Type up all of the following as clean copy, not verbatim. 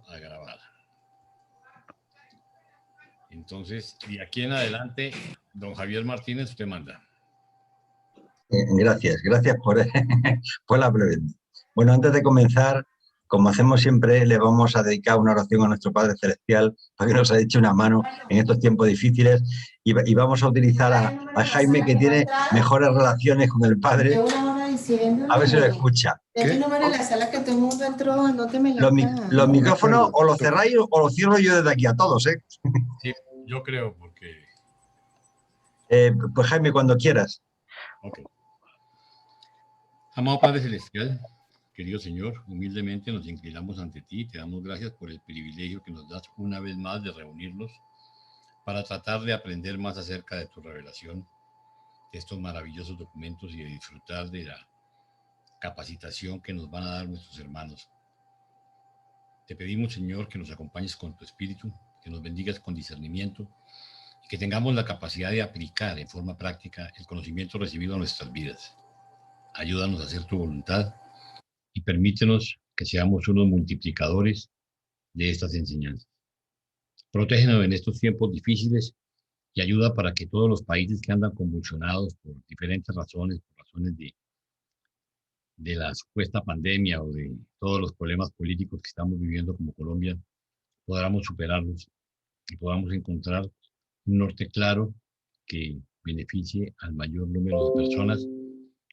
A grabar. Entonces, de aquí en adelante, don Javier Martínez, usted manda. Gracias por, por la pregunta. Bueno, antes de comenzar, como hacemos siempre, le vamos a dedicar una oración a nuestro Padre Celestial, para que nos ha hecho una mano en estos tiempos difíciles, y vamos a utilizar a Jaime, que tiene mejores relaciones con el Padre. A ver si lo escucha. Los micrófonos o los cerráis o los cierro yo desde aquí a todos, ¿eh? Sí, yo creo, porque... pues Jaime, cuando quieras. Ok. Amado Padre Celestial, querido Señor, humildemente nos inclinamos ante ti y te damos gracias por el privilegio que nos das una vez más de reunirnos para tratar de aprender más acerca de tu revelación, de estos maravillosos documentos y de disfrutar de la capacitación que nos van a dar nuestros hermanos. Te pedimos, Señor, que nos acompañes con tu espíritu, que nos bendigas con discernimiento y que tengamos la capacidad de aplicar en forma práctica el conocimiento recibido en nuestras vidas. Ayúdanos a hacer tu voluntad y permítenos que seamos unos multiplicadores de estas enseñanzas. Protégenos en estos tiempos difíciles y ayuda para que todos los países que andan convulsionados por diferentes razones, por razones de la supuesta pandemia o de todos los problemas políticos que estamos viviendo como Colombia, podamos superarlos y podamos encontrar un norte claro que beneficie al mayor número de personas,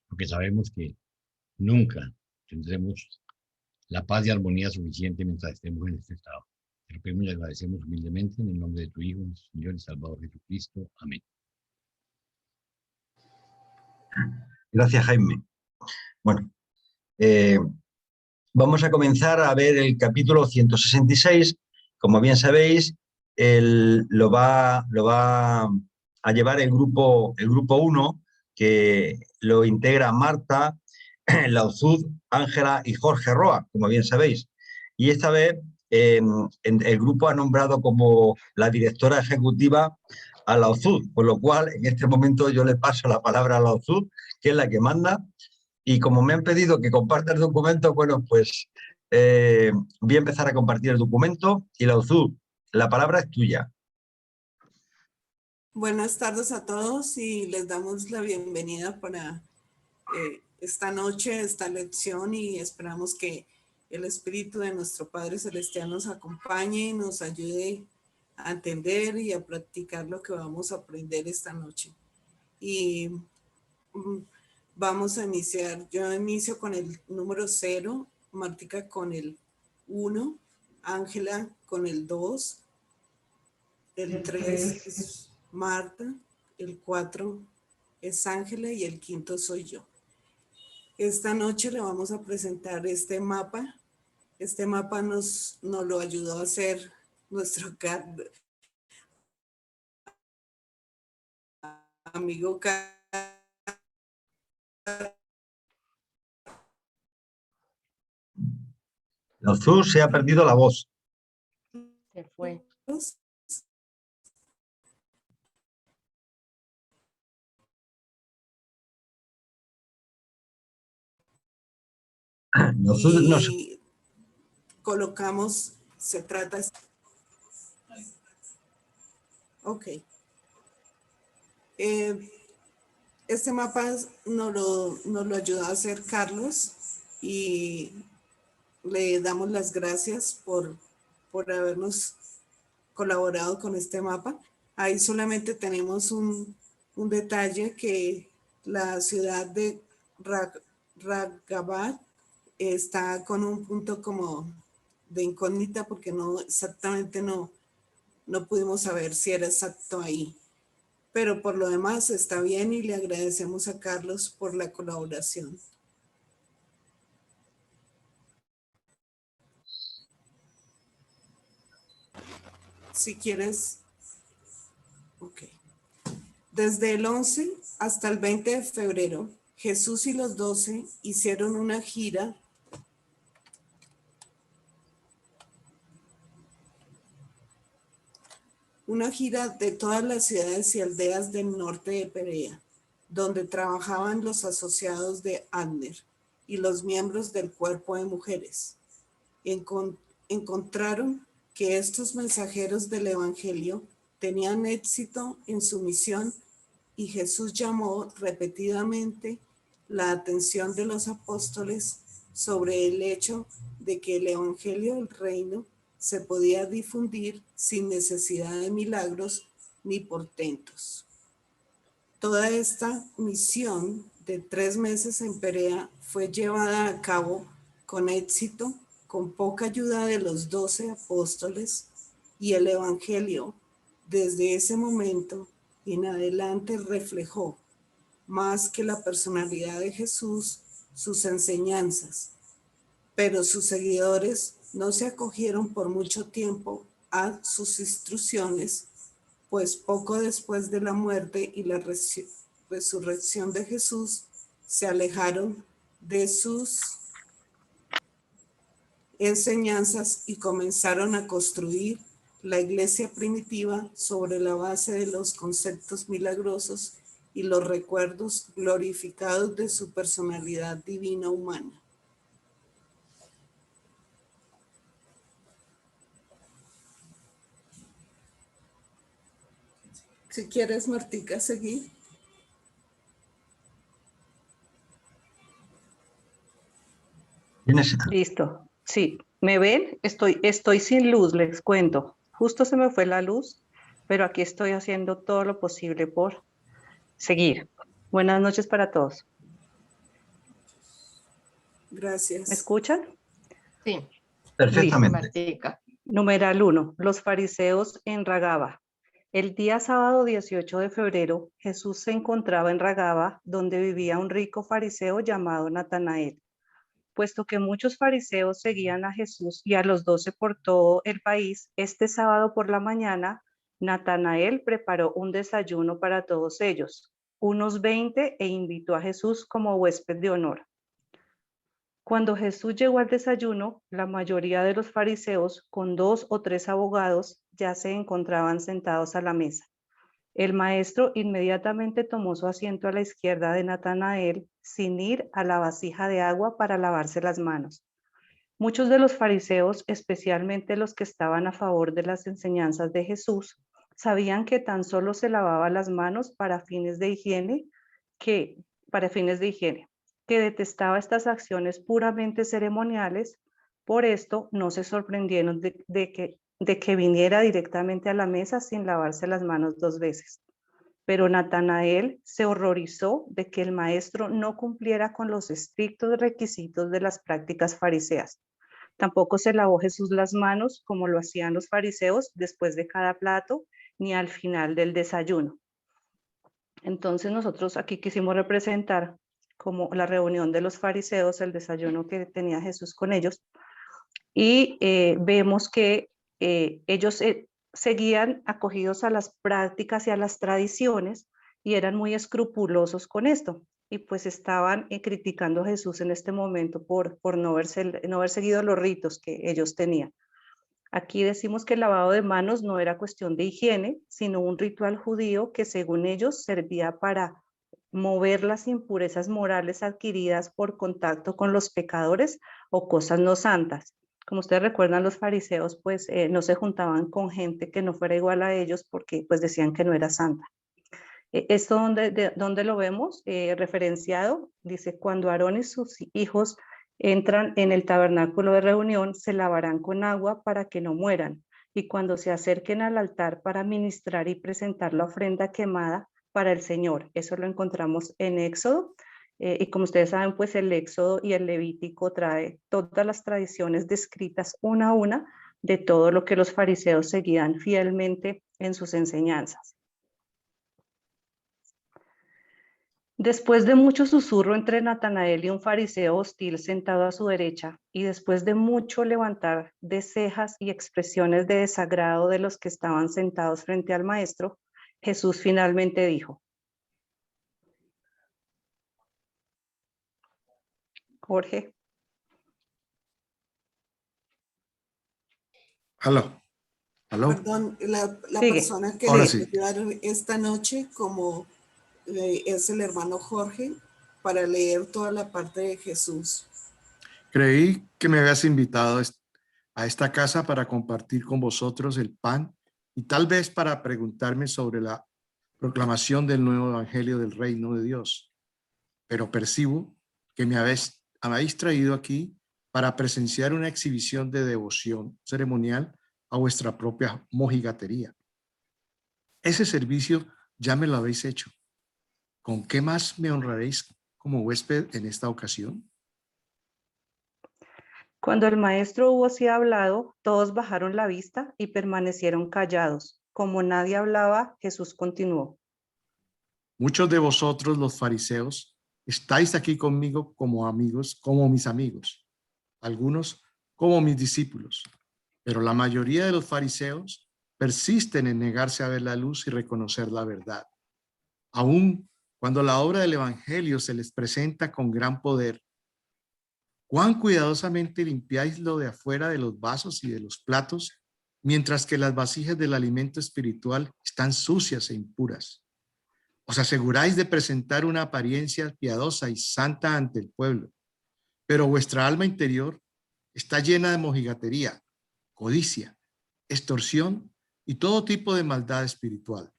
porque sabemos que nunca tendremos la paz y armonía suficiente mientras estemos en este estado. Te lo pedimos y agradecemos humildemente en el nombre de tu Hijo, nuestro Señor y Salvador Jesucristo. Amén. Gracias, Jaime. Bueno, vamos a comenzar a ver el capítulo 166. Como bien sabéis, lo va a llevar el grupo 1, que lo integra Marta, Lauzud, Ángela y Jorge Roa, como bien sabéis. Y esta vez el grupo ha nombrado como la directora ejecutiva a Lauzud, por lo cual en este momento yo le paso la palabra a Lauzud, que es la que manda. Y como me han pedido que comparta el documento, bueno, pues voy a empezar a compartir el documento. Y Lauzud, la palabra es tuya. Buenas tardes a todos y les damos la bienvenida para esta noche, esta lección, y esperamos que el Espíritu de nuestro Padre Celestial nos acompañe y nos ayude a entender y a practicar lo que vamos a aprender esta noche. Y vamos a iniciar. Yo inicio con el número 0, Martica con el 1, Ángela con el 2, el 3 es Marta, el 4 es Ángela y el 5 soy yo. Esta noche le vamos a presentar este mapa. Este mapa nos lo ayudó a hacer nuestro amigo Lauzud se ha perdido la voz. Se fue. Y colocamos, se trata... Ok. Este mapa nos lo ayudó a hacer Carlos y le damos las gracias por habernos colaborado con este mapa. Ahí solamente tenemos un detalle, que la ciudad de Ragabad está con un punto como de incógnita, porque no exactamente no pudimos saber si era exacto ahí. Pero por lo demás está bien y le agradecemos a Carlos por la colaboración. Si quieres, ok. Desde el 11 hasta el 20 de febrero, Jesús y los 12 hicieron una gira de todas las ciudades y aldeas del norte de Perea, donde trabajaban los asociados de Abner y los miembros del cuerpo de mujeres. encontraron que estos mensajeros del Evangelio tenían éxito en su misión y Jesús llamó repetidamente la atención de los apóstoles sobre el hecho de que el Evangelio del Reino se podía difundir sin necesidad de milagros ni portentos. Toda esta misión de 3 meses en Perea fue llevada a cabo con éxito, con poca ayuda de los 12 apóstoles, y el Evangelio desde ese momento en adelante reflejó más que la personalidad de Jesús, sus enseñanzas, pero sus seguidores no se acogieron por mucho tiempo a sus instrucciones, pues poco después de la muerte y la resurrección de Jesús, se alejaron de sus enseñanzas y comenzaron a construir la iglesia primitiva sobre la base de los conceptos milagrosos y los recuerdos glorificados de su personalidad divina humana. Si quieres, Martica, seguir. Listo. Sí, ¿me ven? Estoy sin luz, les cuento. Justo se me fue la luz, pero aquí estoy haciendo todo lo posible por seguir. Buenas noches para todos. Gracias. ¿Me escuchan? Sí, Perfectamente. Martica. Numeral 1. Los fariseos en Ragaba. El día sábado 18 de febrero, Jesús se encontraba en Ragaba, donde vivía un rico fariseo llamado Natanael. Puesto que muchos fariseos seguían a Jesús y a los 12 por todo el país, este sábado por la mañana, Natanael preparó un desayuno para todos ellos, unos 20, e invitó a Jesús como huésped de honor. Cuando Jesús llegó al desayuno, la mayoría de los fariseos, con 2 o 3 abogados, ya se encontraban sentados a la mesa. El maestro inmediatamente tomó su asiento a la izquierda de Natanael, sin ir a la vasija de agua para lavarse las manos. Muchos de los fariseos, especialmente los que estaban a favor de las enseñanzas de Jesús, sabían que tan solo se lavaba las manos para fines de higiene, que detestaba estas acciones puramente ceremoniales. Por esto no se sorprendieron de que viniera directamente a la mesa sin lavarse las manos 2 veces. Pero Natanael se horrorizó de que el maestro no cumpliera con los estrictos requisitos de las prácticas fariseas. Tampoco se lavó Jesús las manos como lo hacían los fariseos después de cada plato, ni al final del desayuno. Entonces nosotros aquí quisimos representar como la reunión de los fariseos, el desayuno que tenía Jesús con ellos, y vemos que ellos seguían acogidos a las prácticas y a las tradiciones y eran muy escrupulosos con esto, y pues estaban criticando a Jesús en este momento por no haber seguido los ritos que ellos tenían. Aquí decimos que el lavado de manos no era cuestión de higiene, sino un ritual judío que según ellos servía para mover las impurezas morales adquiridas por contacto con los pecadores o cosas no santas. Como ustedes recuerdan, los fariseos pues no se juntaban con gente que no fuera igual a ellos porque pues decían que no era santa. Esto donde lo vemos referenciado, dice: cuando Aarón y sus hijos entran en el tabernáculo de reunión, se lavarán con agua para que no mueran, y cuando se acerquen al altar para ministrar y presentar la ofrenda quemada para el Señor. Eso lo encontramos en Éxodo, y como ustedes saben, pues el Éxodo y el Levítico trae todas las tradiciones descritas una a una de todo lo que los fariseos seguían fielmente en sus enseñanzas. Después de mucho susurro entre Natanael y un fariseo hostil sentado a su derecha, y después de mucho levantar de cejas y expresiones de desagrado de los que estaban sentados frente al maestro, Jesús finalmente dijo: Jorge. Aló. Perdón, la persona que Ahora le sí. ayudaron esta noche, como es el hermano Jorge, para leer toda la parte de Jesús. Creí que me habías invitado a esta casa para compartir con vosotros el pan y tal vez para preguntarme sobre la proclamación del nuevo evangelio del reino de Dios. Pero percibo que me habéis traído aquí para presenciar una exhibición de devoción ceremonial a vuestra propia mojigatería. Ese servicio ya me lo habéis hecho. ¿Con qué más me honraréis como huésped en esta ocasión? Cuando el maestro hubo así hablado, todos bajaron la vista y permanecieron callados. Como nadie hablaba, Jesús continuó. Muchos de vosotros, los fariseos, estáis aquí conmigo como amigos, como mis amigos, algunos como mis discípulos, pero la mayoría de los fariseos persisten en negarse a ver la luz y reconocer la verdad. Aún cuando la obra del evangelio se les presenta con gran poder, cuán cuidadosamente limpiáis lo de afuera de los vasos y de los platos, mientras que las vasijas del alimento espiritual están sucias e impuras. Os aseguráis de presentar una apariencia piadosa y santa ante el pueblo, pero vuestra alma interior está llena de mojigatería, codicia, extorsión y todo tipo de maldad espiritual.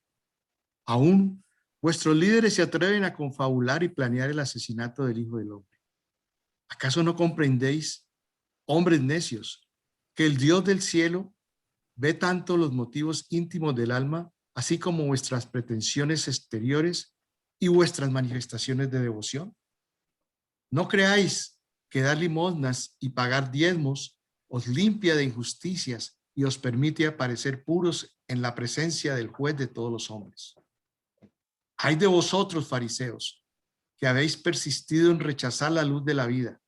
Aún vuestros líderes se atreven a confabular y planear el asesinato del Hijo del Hombre. ¿Acaso no comprendéis, hombres necios, que el Dios del cielo ve tanto los motivos íntimos del alma, así como vuestras pretensiones exteriores y vuestras manifestaciones de devoción? No creáis que dar limosnas y pagar diezmos os limpia de injusticias y os permite aparecer puros en la presencia del juez de todos los hombres. Ay de vosotros, fariseos, que habéis persistido en rechazar la luz de la vida.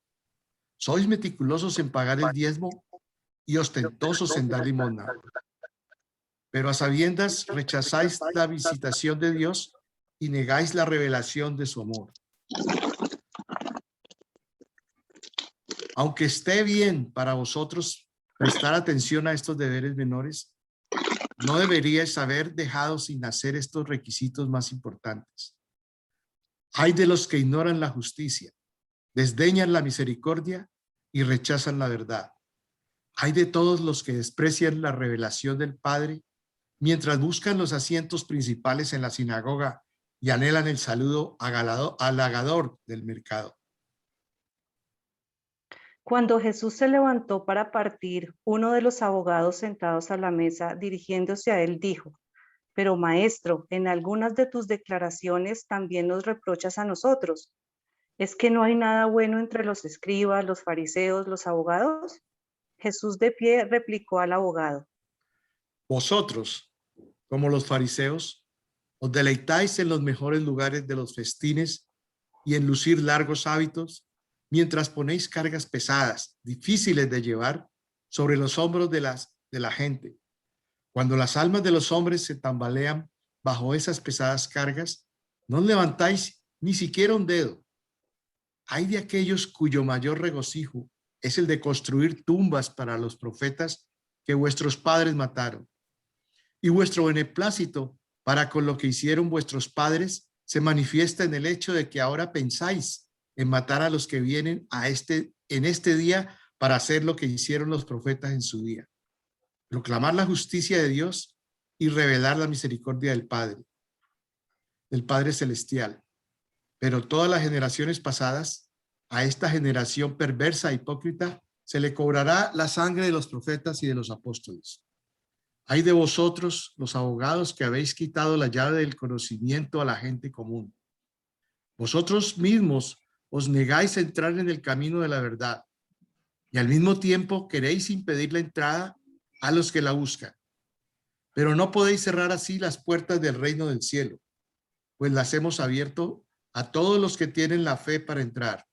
Sois meticulosos en pagar el diezmo y ostentosos en dar limosna. Pero a sabiendas rechazáis la visitación de Dios y negáis la revelación de su amor. Aunque esté bien para vosotros prestar atención a estos deberes menores, no deberíais haber dejado sin hacer estos requisitos más importantes. Hay de los que ignoran la justicia, desdeñan la misericordia y rechazan la verdad. Hay de todos los que desprecian la revelación del Padre, mientras buscan los asientos principales en la sinagoga y anhelan el saludo halagador del mercado. Cuando Jesús se levantó para partir, uno de los abogados sentados a la mesa, dirigiéndose a él, dijo: Pero maestro, en algunas de tus declaraciones también nos reprochas a nosotros. ¿Es que no hay nada bueno entre los escribas, los fariseos, los abogados? Jesús de pie replicó al abogado: Vosotros, como los fariseos, os deleitáis en los mejores lugares de los festines y en lucir largos hábitos, mientras ponéis cargas pesadas, difíciles de llevar, sobre los hombros de la gente. Cuando las almas de los hombres se tambalean bajo esas pesadas cargas, no levantáis ni siquiera un dedo. Hay de aquellos cuyo mayor regocijo es el de construir tumbas para los profetas que vuestros padres mataron. Y vuestro beneplácito para con lo que hicieron vuestros padres se manifiesta en el hecho de que ahora pensáis en matar a los que vienen en este día para hacer lo que hicieron los profetas en su día: proclamar la justicia de Dios y revelar la misericordia del Padre Celestial. Pero todas las generaciones pasadas, a esta generación perversa e hipócrita, se le cobrará la sangre de los profetas y de los apóstoles. Ay de vosotros, los abogados, que habéis quitado la llave del conocimiento a la gente común. Vosotros mismos os negáis a entrar en el camino de la verdad y al mismo tiempo queréis impedir la entrada a los que la buscan. Pero no podéis cerrar así las puertas del reino del cielo, pues las hemos abierto a todos los que tienen la fe para entrar.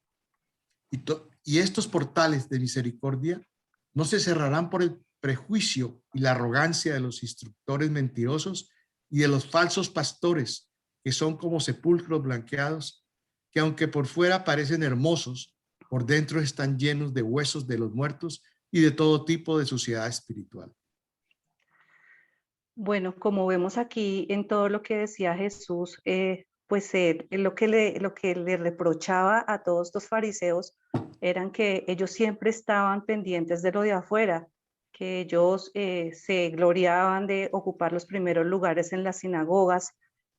Y estos portales de misericordia no se cerrarán por el prejuicio y la arrogancia de los instructores mentirosos y de los falsos pastores, que son como sepulcros blanqueados, que aunque por fuera parecen hermosos, por dentro están llenos de huesos de los muertos y de todo tipo de suciedad espiritual. Bueno, como vemos aquí en todo lo que decía Jesús, pues lo que le reprochaba a todos los fariseos eran que ellos siempre estaban pendientes de lo de afuera que ellos se gloriaban de ocupar los primeros lugares en las sinagogas,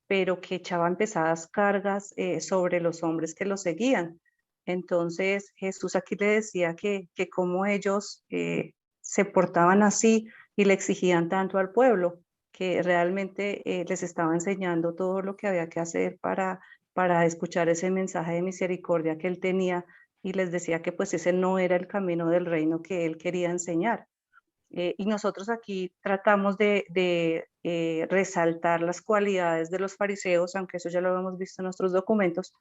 pero que echaban pesadas cargas sobre los hombres que los seguían. Entonces Jesús aquí le decía que como ellos se portaban así y le exigían tanto al pueblo, que realmente les estaba enseñando todo lo que había que hacer para escuchar ese mensaje de misericordia que él tenía, y les decía que pues ese no era el camino del reino que él quería enseñar. Y nosotros aquí tratamos de resaltar las cualidades de los fariseos, aunque eso ya lo hemos visto en nuestros documentos,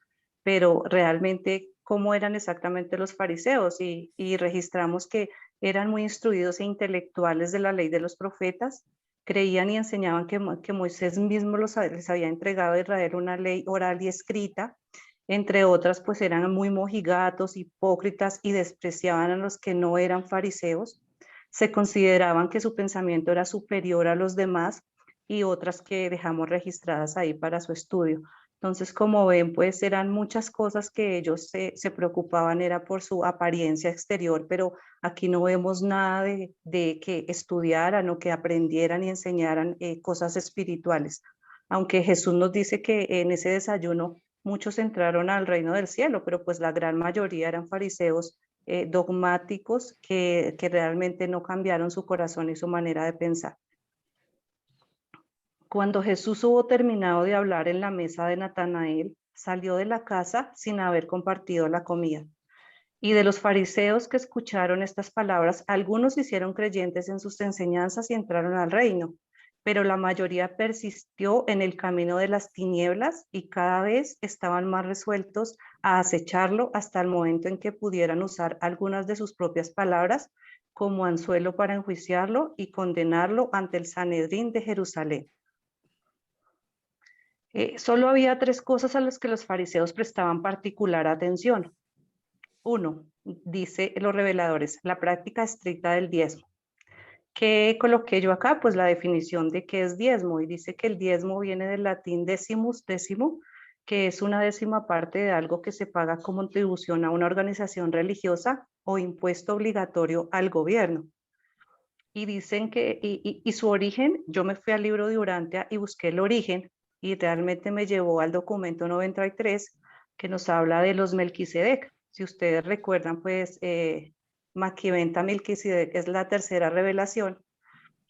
pero realmente cómo eran exactamente los fariseos, y registramos que eran muy instruidos e intelectuales de la ley de los profetas, creían y enseñaban que Moisés mismo les había entregado a Israel una ley oral y escrita. Entre otras, pues eran muy mojigatos, hipócritas, y despreciaban a los que no eran fariseos. Se consideraban que su pensamiento era superior a los demás, y otras que dejamos registradas ahí para su estudio. Entonces, como ven, pues eran muchas cosas que ellos se preocupaban, era por su apariencia exterior, pero aquí no vemos nada de que estudiaran o que aprendieran y enseñaran cosas espirituales. Aunque Jesús nos dice que en ese desayuno muchos entraron al reino del cielo, pero pues la gran mayoría eran fariseos dogmáticos que realmente no cambiaron su corazón y su manera de pensar. Cuando Jesús hubo terminado de hablar en la mesa de Natanael, salió de la casa sin haber compartido la comida. Y de los fariseos que escucharon estas palabras, algunos se hicieron creyentes en sus enseñanzas y entraron al reino, pero la mayoría persistió en el camino de las tinieblas y cada vez estaban más resueltos a acecharlo hasta el momento en que pudieran usar algunas de sus propias palabras como anzuelo para enjuiciarlo y condenarlo ante el Sanedrín de Jerusalén. Solo había 3 cosas a las que los fariseos prestaban particular atención. 1, dice los reveladores, la práctica estricta del diezmo. ¿Qué coloqué yo acá? Pues la definición de qué es diezmo, y dice que el diezmo viene del latín decimus, décimo, que es una décima parte de algo que se paga como contribución a una organización religiosa o impuesto obligatorio al gobierno. Y dicen que, y su origen, yo me fui al libro de Urantia y busqué el origen, y realmente me llevó al documento 93, que nos habla de los Melquisedec. Si ustedes recuerdan, pues Maquiventa Melquisedec es la tercera revelación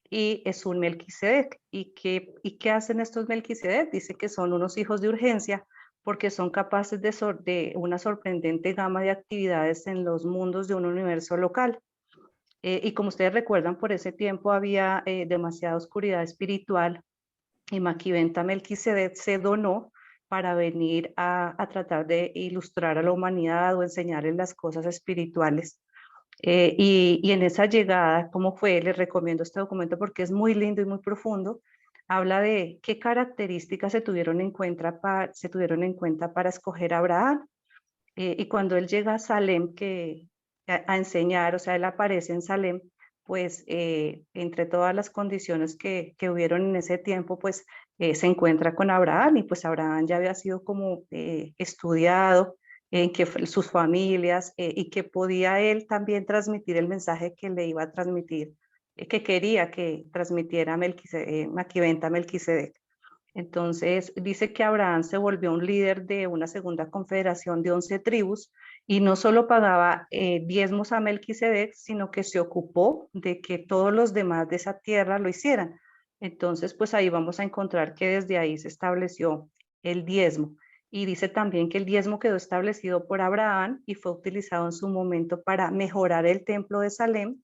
y es un Melquisedec. ¿Y qué hacen estos Melquisedec? Dice que son unos hijos de urgencia porque son capaces de una sorprendente gama de actividades en los mundos de un universo local. Y como ustedes recuerdan, por ese tiempo había demasiada oscuridad espiritual, y Maquiventa Melquisedec se donó para venir a tratar de ilustrar a la humanidad o enseñarles las cosas espirituales. Y en esa llegada, ¿cómo fue? Les recomiendo este documento porque es muy lindo y muy profundo. Habla de qué características se tuvieron en cuenta para escoger a Abraham. Y cuando él llega a Salem a enseñar, o sea, él aparece en Salem, pues entre todas las condiciones que hubieron en ese tiempo, pues se encuentra con Abraham, y pues Abraham ya había sido como estudiado en que sus familias, y que podía él también transmitir el mensaje que le iba a transmitir, que quería que transmitiera Maquiventa Melquisedec. Entonces dice que Abraham se volvió un líder de una segunda confederación de 11 tribus, y no solo pagaba diezmos a Melquisedec, sino que se ocupó de que todos los demás de esa tierra lo hicieran. Entonces, pues ahí vamos a encontrar que desde ahí se estableció el diezmo. Y dice también que el diezmo quedó establecido por Abraham y fue utilizado en su momento para mejorar el templo de Salem,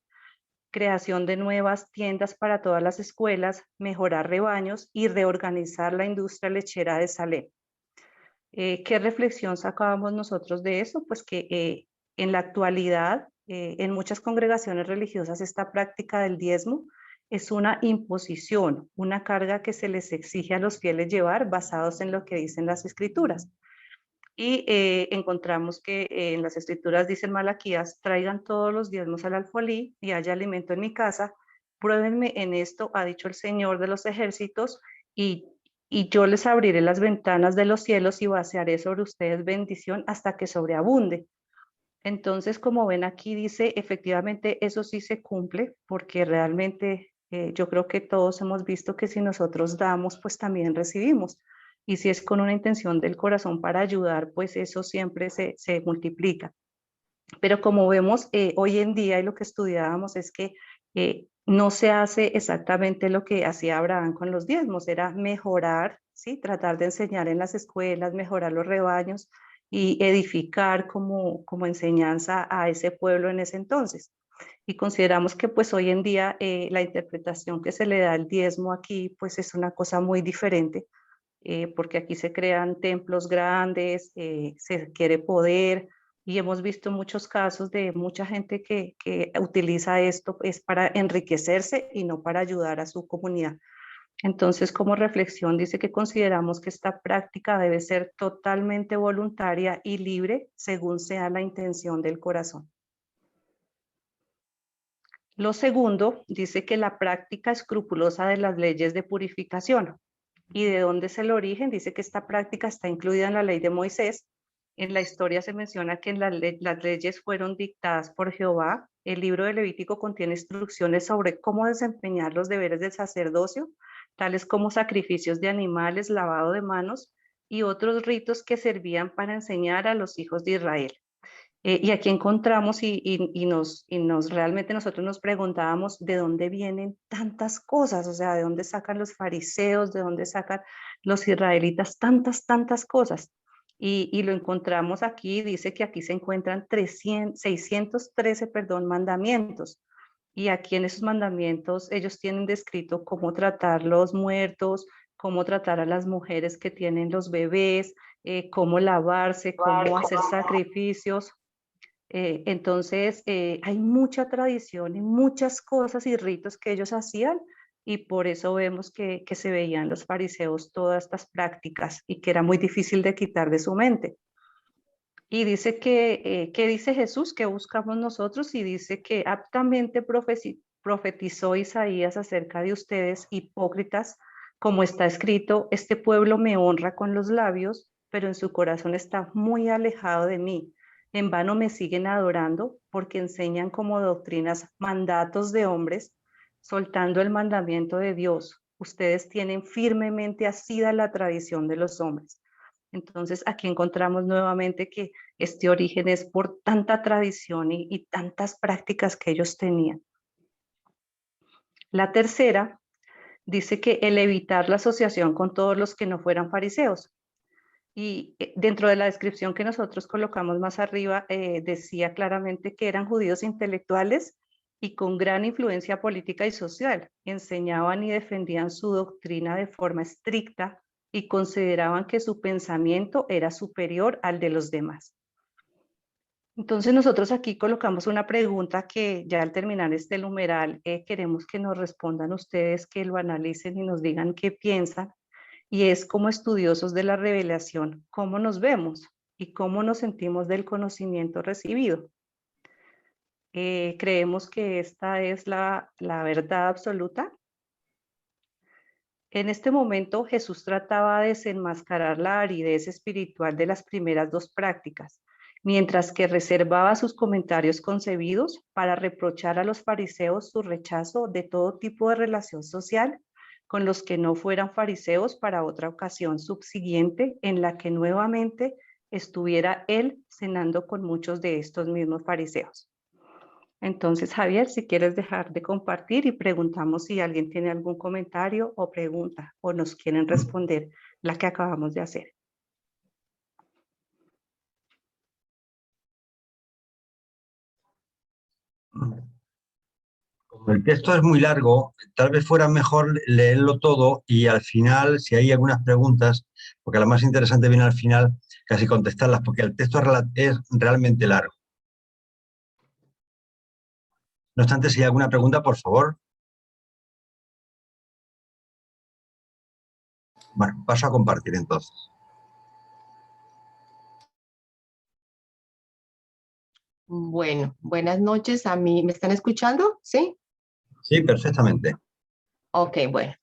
creación de nuevas tiendas para todas las escuelas, mejorar rebaños y reorganizar la industria lechera de Salem. ¿Qué reflexión sacábamos nosotros de eso? Pues que en la actualidad, en muchas congregaciones religiosas, esta práctica del diezmo es una imposición, una carga que se les exige a los fieles llevar basados en lo que dicen las escrituras. Y encontramos que en las escrituras dicen Malaquías, traigan todos los diezmos al alfolí y haya alimento en mi casa, pruébenme en esto, ha dicho el Señor de los ejércitos, y yo les abriré las ventanas de los cielos y vaciaré sobre ustedes bendición hasta que sobreabunde. Entonces, como ven aquí dice, efectivamente eso sí se cumple, porque realmente yo creo que todos hemos visto que si nosotros damos, pues también recibimos. Y si es con una intención del corazón para ayudar, pues eso siempre se multiplica. Pero como vemos hoy en día y lo que estudiábamos es que no se hace exactamente lo que hacía Abraham con los diezmos, era mejorar, ¿sí? Tratar de enseñar en las escuelas, mejorar los rebaños y edificar como enseñanza a ese pueblo en ese entonces. Y consideramos que pues hoy en día la interpretación que se le da al diezmo aquí pues es una cosa muy diferente, porque aquí se crean templos grandes, se quiere poder, y hemos visto muchos casos de mucha gente que utiliza esto es para enriquecerse y no para ayudar a su comunidad. Entonces, como reflexión, dice que consideramos que esta práctica debe ser totalmente voluntaria y libre según sea la intención del corazón. Lo segundo, dice que la práctica escrupulosa de las leyes de purificación. ¿Y de dónde es el origen? Dice que esta práctica está incluida en la ley de Moisés. En la historia se menciona que las leyes fueron dictadas por Jehová. El libro de Levítico contiene instrucciones sobre cómo desempeñar los deberes del sacerdocio, tales como sacrificios de animales, lavado de manos y otros ritos que servían para enseñar a los hijos de Israel. Y aquí encontramos y realmente nosotros nos preguntábamos de dónde vienen tantas cosas, o sea, de dónde sacan los fariseos, de dónde sacan los israelitas tantas cosas. Y lo encontramos aquí, dice que aquí se encuentran 613, mandamientos. Y aquí en esos mandamientos ellos tienen descrito cómo tratar los muertos, cómo tratar a las mujeres que tienen los bebés, cómo lavarse, cómo hacer sacrificios. Entonces, hay mucha tradición y muchas cosas y ritos que ellos hacían y por eso vemos que se veían los fariseos todas estas prácticas y que era muy difícil de quitar de su mente. Y dice que, ¿qué dice Jesús? ¿Qué buscamos nosotros? Y dice que aptamente profetizó Isaías acerca de ustedes, hipócritas, como está escrito, este pueblo me honra con los labios, pero en su corazón está muy alejado de mí. En vano me siguen adorando porque enseñan como doctrinas mandatos de hombres, soltando el mandamiento de Dios. Ustedes tienen firmemente asida la tradición de los hombres. Entonces aquí encontramos nuevamente que este origen es por tanta tradición y tantas prácticas que ellos tenían. La tercera dice que el evitar la asociación con todos los que no fueran fariseos. Y dentro de la descripción que nosotros colocamos más arriba, decía claramente que eran judíos intelectuales y con gran influencia política y social. Enseñaban y defendían su doctrina de forma estricta y consideraban que su pensamiento era superior al de los demás. Entonces nosotros aquí colocamos una pregunta que ya al terminar este numeral queremos que nos respondan ustedes, que lo analicen y nos digan qué piensan, y es como estudiosos de la revelación, cómo nos vemos y cómo nos sentimos del conocimiento recibido. ¿Creemos que esta es la verdad absoluta? En este momento Jesús trataba de desenmascarar la aridez espiritual de las primeras dos prácticas, mientras que reservaba sus comentarios concebidos para reprochar a los fariseos su rechazo de todo tipo de relación social con los que no fueran fariseos para otra ocasión subsiguiente en la que nuevamente estuviera él cenando con muchos de estos mismos fariseos. Entonces, Javier, si quieres dejar de compartir y preguntamos si alguien tiene algún comentario o pregunta o nos quieren responder la que acabamos de hacer. Como el texto es muy largo, tal vez fuera mejor leerlo todo y al final, si hay algunas preguntas, porque lo más interesante viene al final, casi contestarlas, porque el texto es realmente largo. No obstante, si hay alguna pregunta, por favor. Bueno, paso a compartir entonces. Bueno, buenas noches a mí. ¿Me están escuchando? ¿Sí? Sí, perfectamente. Ok, bueno.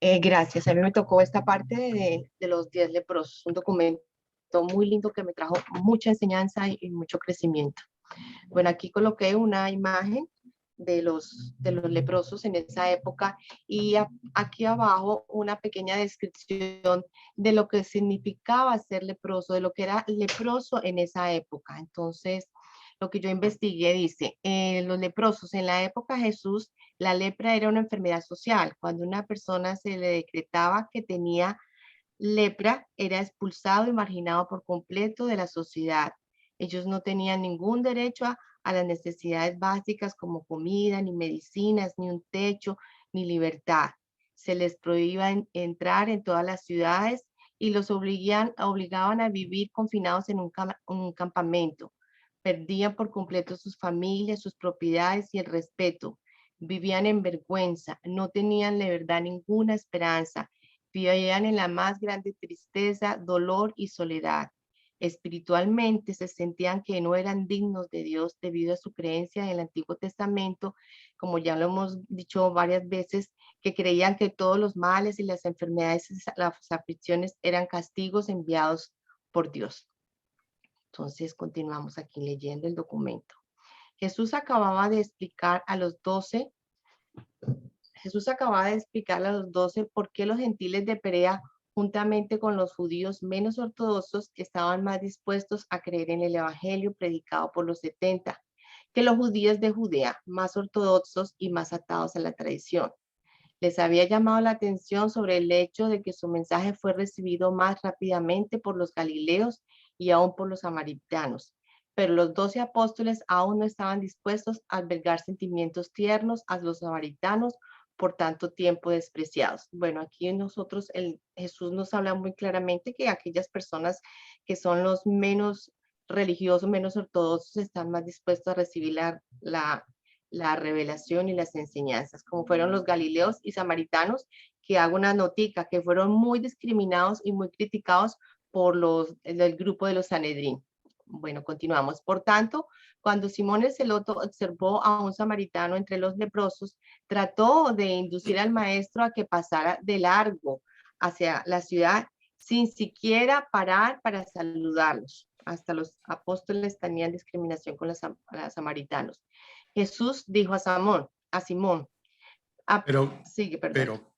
Gracias. A mí me tocó esta parte de los 10 leprosos, un documento muy lindo que me trajo mucha enseñanza y mucho crecimiento. Bueno, aquí coloqué una imagen de los leprosos en esa época y aquí abajo una pequeña descripción de lo que significaba ser leproso, de lo que era leproso en esa época. Entonces, lo que yo investigué dice, los leprosos en la época de Jesús, la lepra era una enfermedad social. Cuando una persona se le decretaba que tenía lepra, era expulsado y marginado por completo de la sociedad. Ellos no tenían ningún derecho a las necesidades básicas como comida, ni medicinas, ni un techo, ni libertad. Se les prohibía entrar en todas las ciudades y los obligaban a vivir confinados en un campamento. Perdían por completo sus familias, sus propiedades y el respeto. Vivían en vergüenza, no tenían de verdad ninguna esperanza. Vivían en la más grande tristeza, dolor y soledad. Espiritualmente se sentían que no eran dignos de Dios debido a su creencia en el Antiguo Testamento, como ya lo hemos dicho varias veces, que creían que todos los males y las enfermedades, las aflicciones eran castigos enviados por Dios. Entonces continuamos aquí leyendo el documento. Jesús acababa de explicar a los 12 por qué los gentiles de Perea, juntamente con los judíos menos ortodoxos, estaban más dispuestos a creer en el evangelio predicado por los 70, que los judíos de Judea, más ortodoxos y más atados a la tradición. Les había llamado la atención sobre el hecho de que su mensaje fue recibido más rápidamente por los galileos y aún por los samaritanos. Pero los 12 apóstoles aún no estaban dispuestos a albergar sentimientos tiernos a los samaritanos por tanto tiempo despreciados. Bueno, aquí nosotros, Jesús nos habla muy claramente que aquellas personas que son los menos religiosos, menos ortodoxos, están más dispuestos a recibir la revelación y las enseñanzas, como fueron los galileos y samaritanos, que hago una notica, que fueron muy discriminados y muy criticados por el grupo de los Sanedrín. Bueno, continuamos. Por tanto, cuando Simón el Celote observó a un samaritano entre los leprosos, trató de inducir al maestro a que pasara de largo hacia la ciudad sin siquiera parar para saludarlos. Hasta los apóstoles tenían discriminación con los samaritanos. Jesús dijo a Simón, sigue, perdón.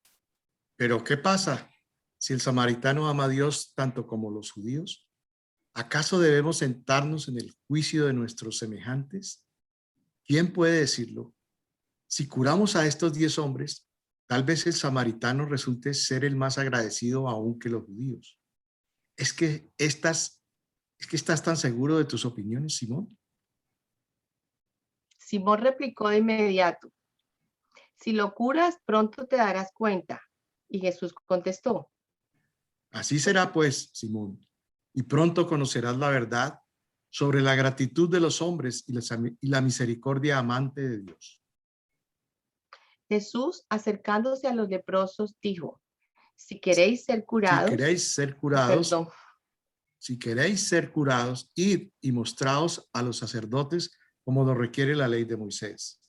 Pero, ¿qué pasa si el samaritano ama a Dios tanto como los judíos? ¿Acaso debemos sentarnos en el juicio de nuestros semejantes? ¿Quién puede decirlo? Si curamos a estos 10 hombres, tal vez el samaritano resulte ser el más agradecido aún que los judíos. ¿Es que estás tan seguro de tus opiniones, Simón? Simón replicó de inmediato, si lo curas, pronto te darás cuenta. Y Jesús contestó, así será pues, Simón, y pronto conocerás la verdad sobre la gratitud de los hombres y la misericordia amante de Dios. Jesús, acercándose a los leprosos, dijo, si queréis ser curados, id y mostraos a los sacerdotes como lo requiere la ley de Moisés.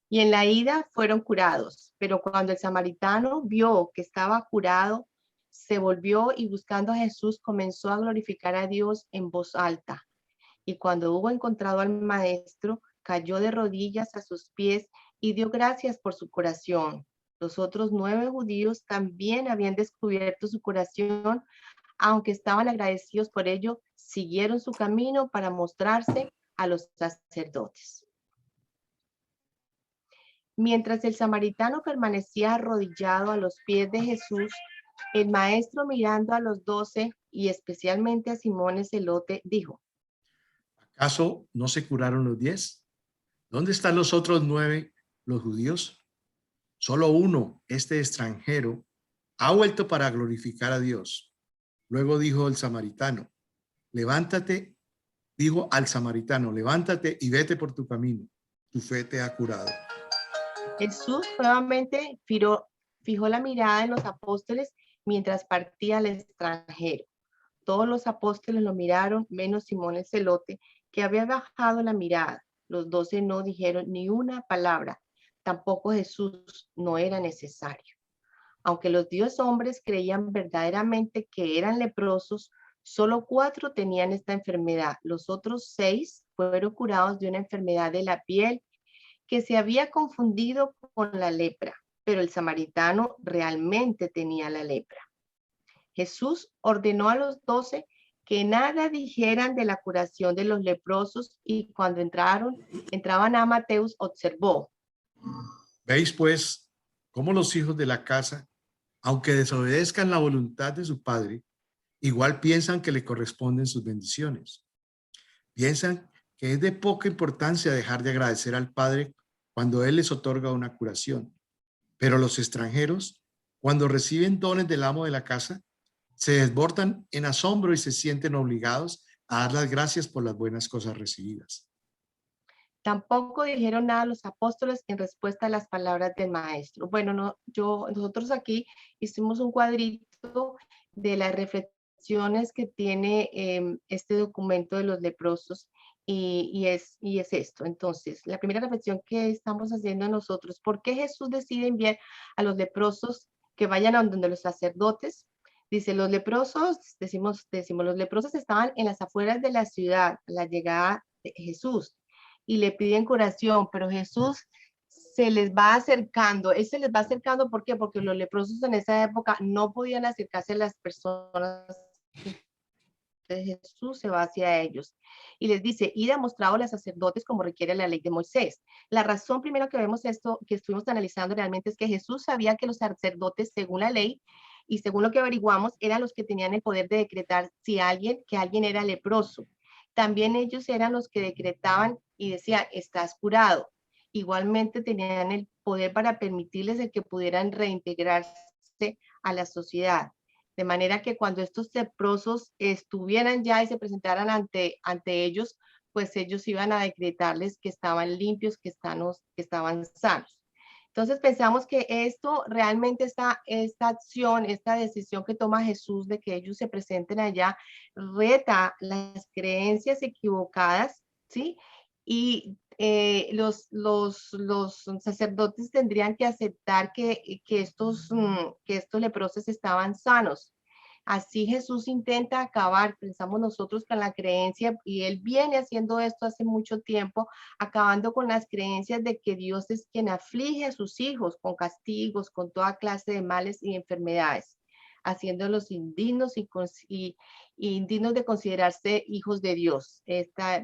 Y en la ida fueron curados, pero cuando el samaritano vio que estaba curado, se volvió y buscando a Jesús comenzó a glorificar a Dios en voz alta. Y cuando hubo encontrado al maestro, cayó de rodillas a sus pies y dio gracias por su curación. Los otros 9 judíos también habían descubierto su curación, aunque estaban agradecidos por ello, siguieron su camino para mostrarse a los sacerdotes. Mientras el samaritano permanecía arrodillado a los pies de Jesús, el maestro, mirando a los 12 y especialmente a Simón el Celote, dijo, ¿acaso no se curaron los 10? ¿Dónde están los otros 9, los judíos? Solo uno, este extranjero, ha vuelto para glorificar a Dios. Luego dijo el samaritano, levántate, dijo al samaritano, levántate y vete por tu camino. Tu fe te ha curado. Jesús nuevamente fijó la mirada en los apóstoles mientras partía al extranjero. Todos los apóstoles lo miraron, menos Simón el Celote, que había bajado la mirada. Los 12 no dijeron ni una palabra. Tampoco Jesús, no era necesario. Aunque los 10 hombres creían verdaderamente que eran leprosos, solo 4 tenían esta enfermedad. Los otros 6 fueron curados de una enfermedad de la piel que se había confundido con la lepra, pero el samaritano realmente tenía la lepra. Jesús ordenó a los 12 que nada dijeran de la curación de los leprosos y cuando entraban a Mateus, observó. Veis pues cómo los hijos de la casa, aunque desobedezcan la voluntad de su padre, igual piensan que le corresponden sus bendiciones. Piensan que es de poca importancia dejar de agradecer al Padre cuando Él les otorga una curación. Pero los extranjeros, cuando reciben dones del amo de la casa, se desbordan en asombro y se sienten obligados a dar las gracias por las buenas cosas recibidas. Tampoco dijeron nada los apóstoles en respuesta a las palabras del maestro. Bueno, nosotros aquí hicimos un cuadrito de las reflexiones que tiene este documento de los leprosos y es esto. Entonces, la primera reflexión que estamos haciendo nosotros, ¿por qué Jesús decide enviar a los leprosos que vayan a donde los sacerdotes? Dice, los leprosos, decimos, los leprosos estaban en las afueras de la ciudad, a la llegada de Jesús, y le piden curación, pero Jesús se les va acercando. Se les va acercando, ¿por qué? Porque los leprosos en esa época no podían acercarse a las personas. Entonces Jesús se va hacia ellos y les dice, id a mostraros a los sacerdotes como requiere la ley de Moisés. La razón primero que vemos esto, que estuvimos analizando realmente, es que Jesús sabía que los sacerdotes, según la ley, y según lo que averiguamos, eran los que tenían el poder de decretar que alguien era leproso. También ellos eran los que decretaban y decían, estás curado. Igualmente tenían el poder para permitirles el que pudieran reintegrarse a la sociedad. De manera que cuando estos leprosos estuvieran ya y se presentaran ante ellos, pues ellos iban a decretarles que estaban limpios, que estaban sanos. Entonces pensamos que esto realmente, esta acción, esta decisión que toma Jesús de que ellos se presenten allá, reta las creencias equivocadas, ¿sí? Y los sacerdotes tendrían que aceptar que estos leprosos estaban sanos. Así Jesús intenta acabar, pensamos nosotros, con la creencia, y él viene haciendo esto hace mucho tiempo, acabando con las creencias de que Dios es quien aflige a sus hijos con castigos, con toda clase de males y enfermedades, haciéndolos indignos y indignos de considerarse hijos de Dios.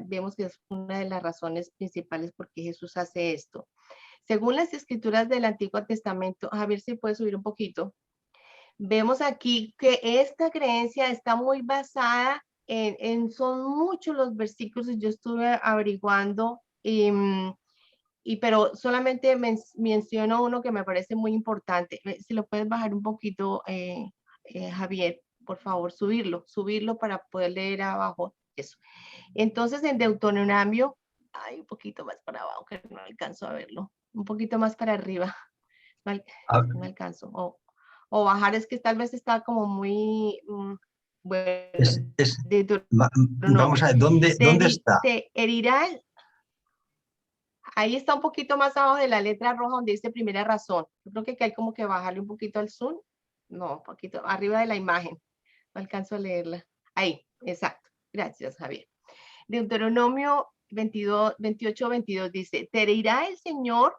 Vemos que es una de las razones principales por qué Jesús hace esto. Según las escrituras del Antiguo Testamento, a ver si puedes subir un poquito. Vemos aquí que esta creencia está muy basada son muchos los versículos, yo estuve averiguando, pero solamente menciono uno que me parece muy importante. Si lo puedes bajar un poquito, Javier, por favor, subirlo para poder leer abajo eso. Entonces, en Deuteronomio, un poquito más para abajo, que no alcanzo a verlo, un poquito más para arriba, no alcanzo, o bajar, es que tal vez está como muy, bueno. Vamos a ver, ¿dónde está? Te herirá ahí está un poquito más abajo de la letra roja donde dice primera razón. Yo creo que hay como que bajarle un poquito al zoom. No, un poquito arriba de la imagen. No alcanzo a leerla. Ahí, exacto. Gracias, Javier. Deuteronomio 28-22 dice, te herirá el Señor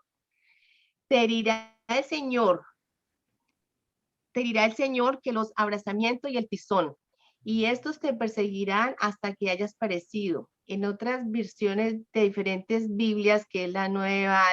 que los abrazamientos y el tizón, y estos te perseguirán hasta que hayas perecido. En otras versiones de diferentes Biblias, que es la nueva,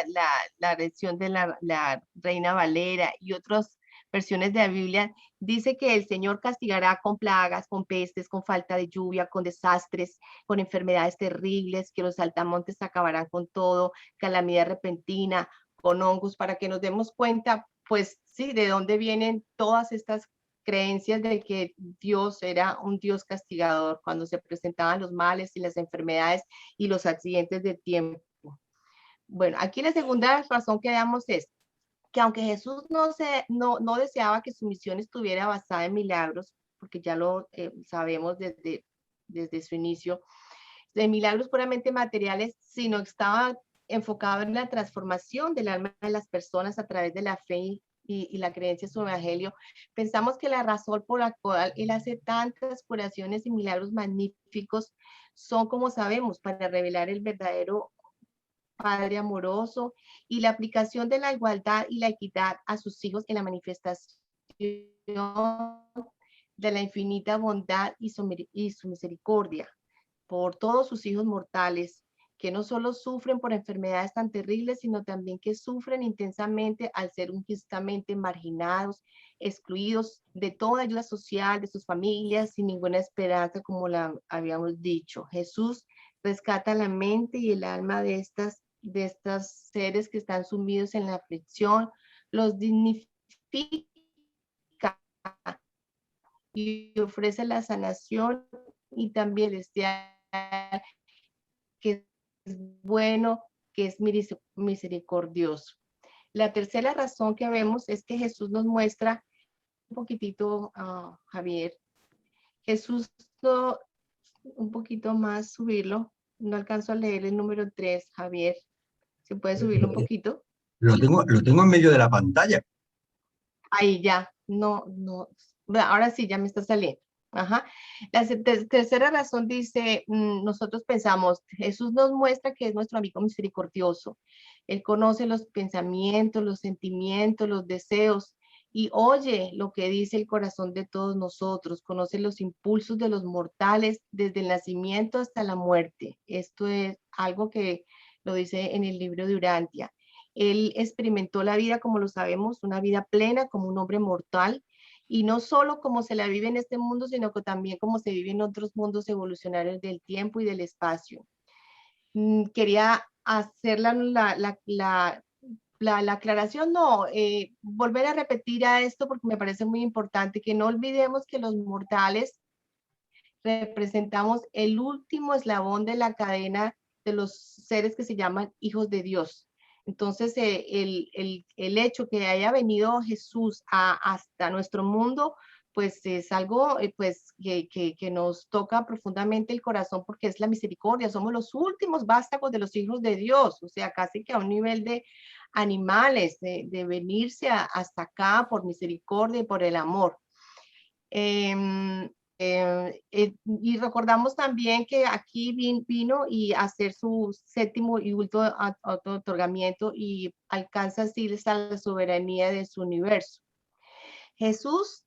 la versión de la Reina Valera y otras versiones de la Biblia, dice que el Señor castigará con plagas, con pestes, con falta de lluvia, con desastres, con enfermedades terribles, que los saltamontes acabarán con todo, calamidad repentina, con hongos, para que nos demos cuenta, pues sí, de dónde vienen todas estas creencias de que Dios era un Dios castigador cuando se presentaban los males y las enfermedades y los accidentes de tiempo. Bueno, aquí la segunda razón que damos es que aunque Jesús no deseaba que su misión estuviera basada en milagros, porque ya lo sabemos desde su inicio, de milagros puramente materiales, sino estaba enfocado en la transformación del alma de las personas a través de la fe y la creencia en su evangelio, pensamos que la razón por la cual él hace tantas curaciones y milagros magníficos son, como sabemos, para revelar el verdadero Padre amoroso y la aplicación de la igualdad y la equidad a sus hijos en la manifestación de la infinita bondad y su misericordia por todos sus hijos mortales, que no solo sufren por enfermedades tan terribles, sino también que sufren intensamente al ser injustamente marginados, excluidos de toda ayuda social, de sus familias, sin ninguna esperanza, como la habíamos dicho. Jesús rescata la mente y el alma de estos seres que están sumidos en la aflicción, los dignifica y ofrece la sanación y también celestial, que es bueno, que es misericordioso. La tercera razón que vemos es que Jesús nos muestra un poquitito, Javier, Jesús, un poquito más subirlo, no alcanzo a leer el número 3, Javier, ¿se puede subirlo un poquito? Lo tengo en medio de la pantalla. Ahí ya, no, ahora sí, ya me está saliendo. Ajá. La tercera razón dice, nosotros pensamos, Jesús nos muestra que es nuestro amigo misericordioso. Él conoce los pensamientos, los sentimientos, los deseos y oye lo que dice el corazón de todos nosotros. Conoce los impulsos de los mortales desde el nacimiento hasta la muerte. Esto es algo que lo dice en el libro de Urantia. Él experimentó la vida, como lo sabemos, una vida plena como un hombre mortal, y no solo como se la vive en este mundo, sino que también como se vive en otros mundos evolucionarios del tiempo y del espacio. Quería hacer la aclaración, volver a repetir a esto porque me parece muy importante, que no olvidemos que los mortales representamos el último eslabón de la cadena de los seres que se llaman hijos de Dios. Entonces, el hecho que haya venido Jesús hasta nuestro mundo, pues es algo pues, que nos toca profundamente el corazón porque es la misericordia. Somos los últimos vástagos de los hijos de Dios, o sea, casi que a un nivel de animales, de venirse hasta acá por misericordia y por el amor. Y recordamos también que aquí vino y hacer su séptimo y último otorgamiento y alcanza así la soberanía de su universo. Jesús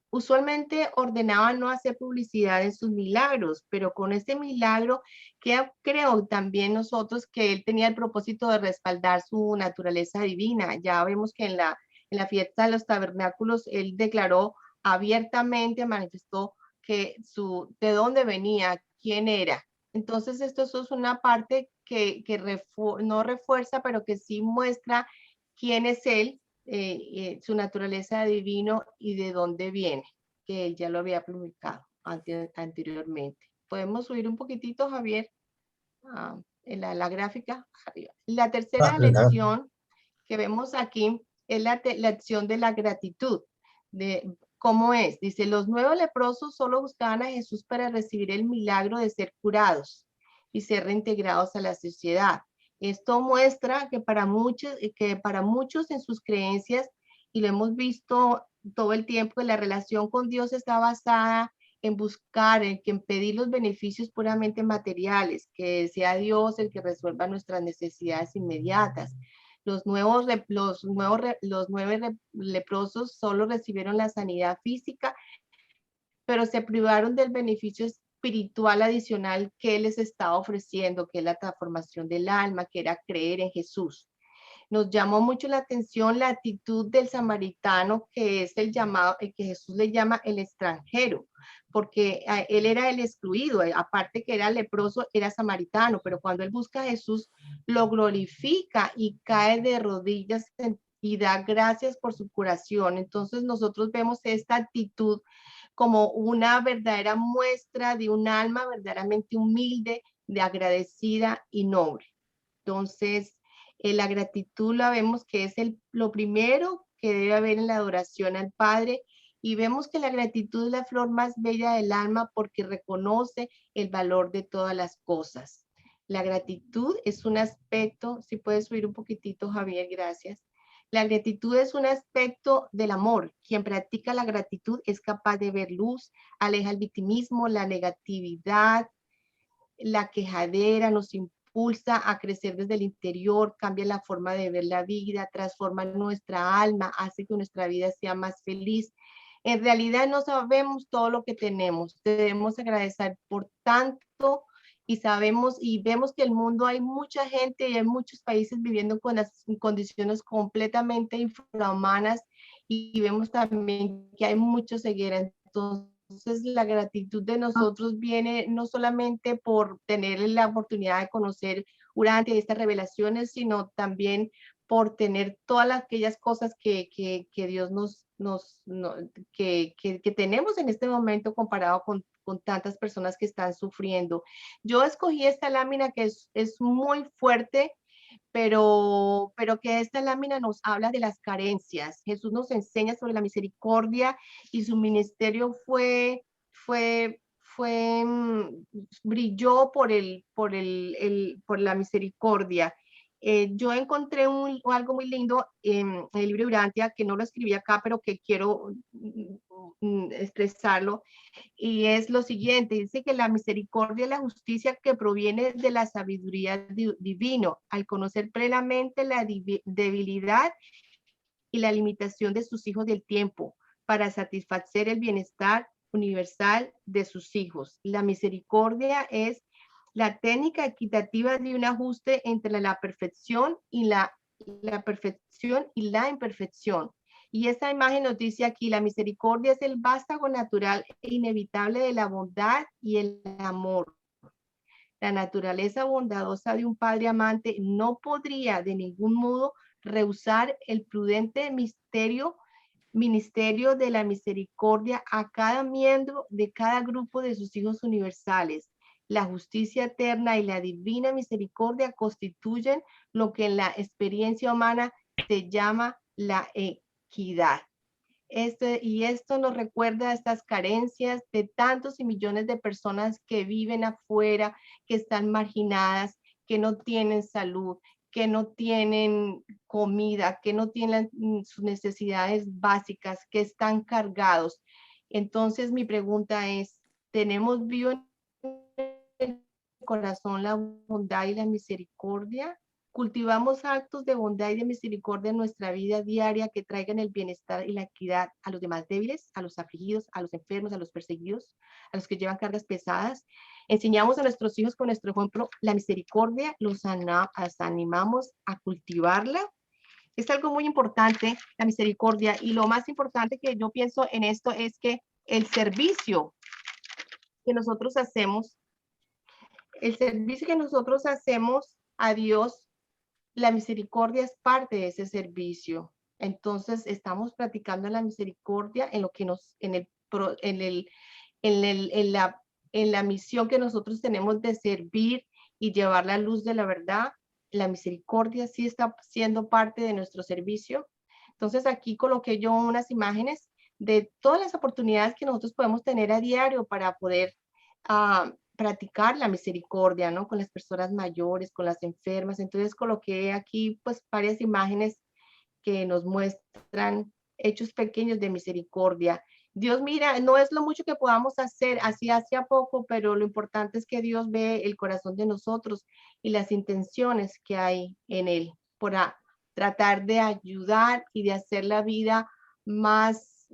usualmente ordenaba no hacer publicidad en sus milagros, pero con este milagro creo también nosotros que él tenía el propósito de respaldar su naturaleza divina. Ya vemos que en la fiesta de los tabernáculos él declaró abiertamente, manifestó que de dónde venía, quién era. Entonces esto es una parte que no refuerza, pero que sí muestra quién es él, su naturaleza divino y de dónde viene, que él ya lo había publicado anteriormente. ¿Podemos subir un poquitito, Javier, en la gráfica? La tercera lección que vemos aquí es la lección de la gratitud. ¿Cómo es? Dice, los 9 leprosos solo buscaban a Jesús para recibir el milagro de ser curados y ser reintegrados a la sociedad. Esto muestra que para muchos en sus creencias, y lo hemos visto todo el tiempo, que la relación con Dios está basada en buscar, en pedir los beneficios puramente materiales, que sea Dios el que resuelva nuestras necesidades inmediatas. Los 9 leprosos solo recibieron la sanidad física, pero se privaron del beneficio espiritual adicional que él les estaba ofreciendo, que es la transformación del alma, que era creer en Jesús. Nos llamó mucho la atención la actitud del samaritano, que es el llamado, que Jesús le llama el extranjero, porque él era el excluido, aparte que era leproso, era samaritano, pero cuando él busca a Jesús, lo glorifica y cae de rodillas y da gracias por su curación. Entonces nosotros vemos esta actitud como una verdadera muestra de un alma verdaderamente humilde, de agradecida y noble. Entonces, la gratitud la vemos que es lo primero que debe haber en la adoración al Padre, y vemos que la gratitud es la flor más bella del alma porque reconoce el valor de todas las cosas. La gratitud es un aspecto, si puedes subir un poquitito, Javier, gracias. La gratitud es un aspecto del amor. Quien practica la gratitud es capaz de ver luz, aleja el victimismo, la negatividad, la quejadera, nos impulsa a crecer desde el interior, cambia la forma de ver la vida, transforma nuestra alma, hace que nuestra vida sea más feliz. En realidad no sabemos todo lo que tenemos, debemos agradecer por tanto y sabemos y vemos que en el mundo hay mucha gente y hay muchos países viviendo con las condiciones completamente infrahumanas y vemos también que hay mucha ceguera. Entonces la gratitud de nosotros viene no solamente por tener la oportunidad de conocer durante estas revelaciones, sino también por tener todas aquellas cosas que Dios que tenemos en este momento comparado con tantas personas que están sufriendo. Yo escogí esta lámina que es muy fuerte, pero que esta lámina nos habla de las carencias. Jesús nos enseña sobre la misericordia y su ministerio brilló por la misericordia. Yo encontré algo muy lindo en el libro de Urantia, que no lo escribí acá, pero que quiero expresarlo, y es lo siguiente, dice que la misericordia es la justicia que proviene de la sabiduría divino, al conocer plenamente la debilidad y la limitación de sus hijos del tiempo, para satisfacer el bienestar universal de sus hijos. La misericordia es la técnica equitativa de un ajuste entre la perfección y la perfección y la imperfección. Y esta imagen nos dice aquí, la misericordia es el vástago natural e inevitable de la bondad y el amor. La naturaleza bondadosa de un padre amante no podría de ningún modo rehusar el prudente ministerio de la misericordia a cada miembro de cada grupo de sus hijos universales. La justicia eterna y la divina misericordia constituyen lo que en la experiencia humana se llama la equidad. Esto nos recuerda a estas carencias de tantos y millones de personas que viven afuera, que están marginadas, que no tienen salud, que no tienen comida, que no tienen sus necesidades básicas, que están cargados. Entonces mi pregunta es, ¿tenemos vivo en el corazón la bondad y la misericordia? ¿Cultivamos actos de bondad y de misericordia en nuestra vida diaria que traigan el bienestar y la equidad a los demás débiles, a los afligidos, a los enfermos, a los perseguidos, a los que llevan cargas pesadas? Enseñamos a nuestros hijos con nuestro ejemplo la misericordia, los animamos a cultivarla. Es algo muy importante, la misericordia, y lo más importante que yo pienso en esto es que el servicio que nosotros hacemos, a Dios, la misericordia es parte de ese servicio. Entonces estamos practicando la misericordia en lo que en la misión que nosotros tenemos de servir y llevar la luz de la verdad. La misericordia sí está siendo parte de nuestro servicio. Entonces aquí coloqué yo unas imágenes de todas las oportunidades que nosotros podemos tener a diario para poder practicar la misericordia, ¿no? Con las personas mayores, con las enfermas. Entonces coloqué aquí pues varias imágenes que nos muestran hechos pequeños de misericordia. Dios mira, no es lo mucho que podamos hacer, así hacía poco, pero lo importante es que Dios ve el corazón de nosotros y las intenciones que hay en él para tratar de ayudar y de hacer la vida más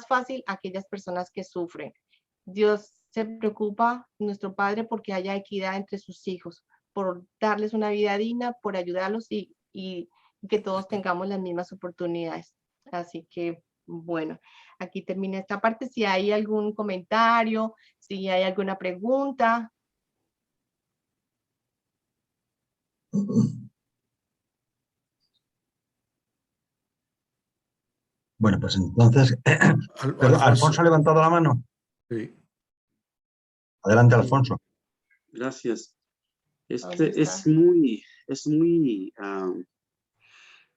fácil a aquellas personas que sufren. Dios se preocupa, nuestro Padre, porque haya equidad entre sus hijos, por darles una vida digna, por ayudarlos y que todos tengamos las mismas oportunidades. Así que, bueno, aquí termina esta parte. Si hay algún comentario, si hay alguna pregunta. Bueno, pues entonces, Alfonso ha levantado la mano. Sí. Adelante, Alfonso. Gracias. Es muy,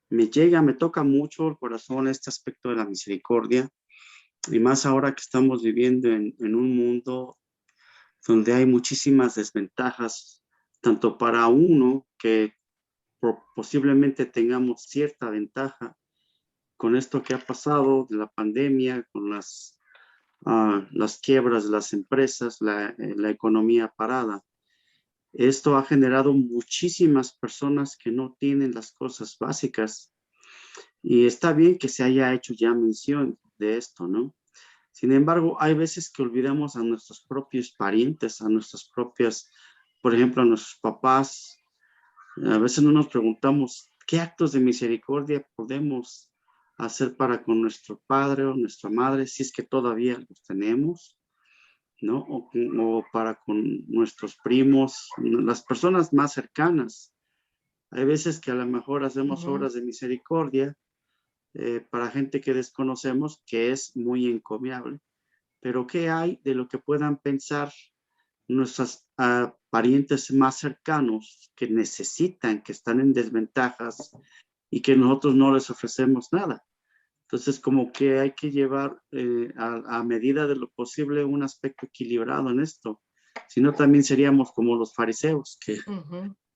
me toca mucho el corazón este aspecto de la misericordia, y más ahora que estamos viviendo en un mundo donde hay muchísimas desventajas, tanto para uno que posiblemente tengamos cierta ventaja con esto que ha pasado de la pandemia, con las quiebras de las empresas, la economía parada. Esto ha generado muchísimas personas que no tienen las cosas básicas, y está bien que se haya hecho ya mención de esto, ¿no? Sin embargo, hay veces que olvidamos a nuestros propios parientes, a nuestras propias, por ejemplo, a nuestros papás. A veces no nos preguntamos qué actos de misericordia podemos hacer para con nuestro padre o nuestra madre, si es que todavía los tenemos, ¿no? O para con nuestros primos, las personas más cercanas. Hay veces que a lo mejor hacemos obras de misericordia para gente que desconocemos, que es muy encomiable. Pero ¿qué hay de lo que puedan pensar nuestros parientes más cercanos que necesitan, que están en desventajas y que nosotros no les ofrecemos nada? Entonces, como que hay que llevar a medida de lo posible un aspecto equilibrado en esto. Si no, también seríamos como los fariseos, que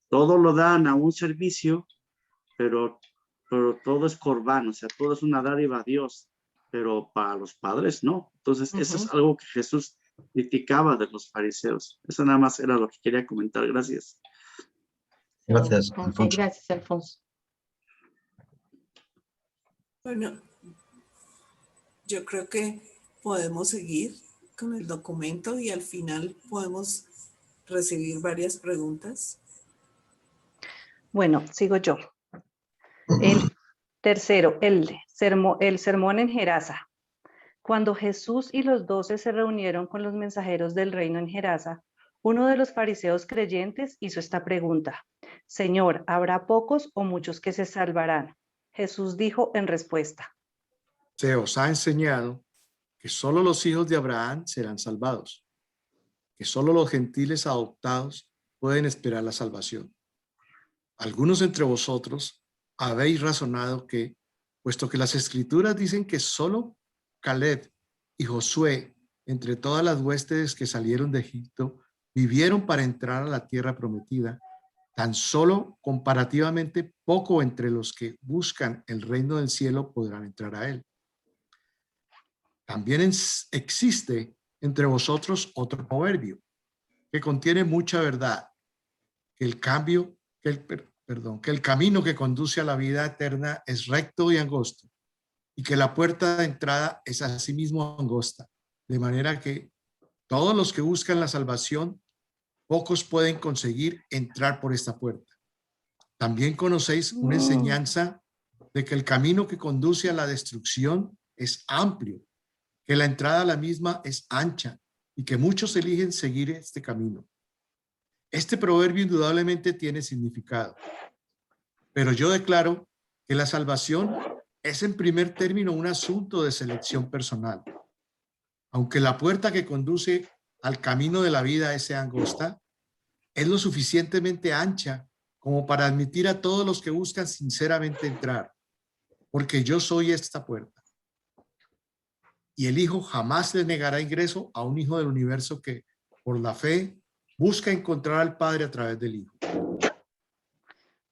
todo lo dan a un servicio, pero todo es corbán, o sea, todo es una dádiva a Dios, pero para los padres no. Entonces, eso es algo que Jesús criticaba de los fariseos. Eso nada más era lo que quería comentar. Gracias. Gracias, Ok, Alfonso. gracias, Alfonso. Bueno, yo creo que podemos seguir con el documento y al final podemos recibir varias preguntas. Bueno, sigo yo. El tercero, el sermón en Gerasa. Cuando Jesús y los 12 se reunieron con los mensajeros del reino en Gerasa, uno de los fariseos creyentes hizo esta pregunta: Señor, ¿habrá pocos o muchos que se salvarán? Jesús dijo en respuesta: Se os ha enseñado que solo los hijos de Abraham serán salvados, que solo los gentiles adoptados pueden esperar la salvación. Algunos entre vosotros habéis razonado que, puesto que las escrituras dicen que solo Caleb y Josué, entre todas las huestes que salieron de Egipto, vivieron para entrar a la tierra prometida, tan solo comparativamente poco entre los que buscan el reino del cielo podrán entrar a él. También existe entre vosotros otro proverbio que contiene mucha verdad, que el camino que conduce a la vida eterna es recto y angosto, y que la puerta de entrada es asimismo angosta, de manera que todos los que buscan la salvación, pocos pueden conseguir entrar por esta puerta. También conocéis una enseñanza de que el camino que conduce a la destrucción es amplio, que la entrada a la misma es ancha y que muchos eligen seguir este camino. Este proverbio indudablemente tiene significado, pero yo declaro que la salvación es en primer término un asunto de selección personal. Aunque la puerta que conduce al camino de la vida es angosta, es lo suficientemente ancha como para admitir a todos los que buscan sinceramente entrar, porque yo soy esta puerta. Y el Hijo jamás le negará ingreso a un hijo del universo que, por la fe, busca encontrar al Padre a través del Hijo.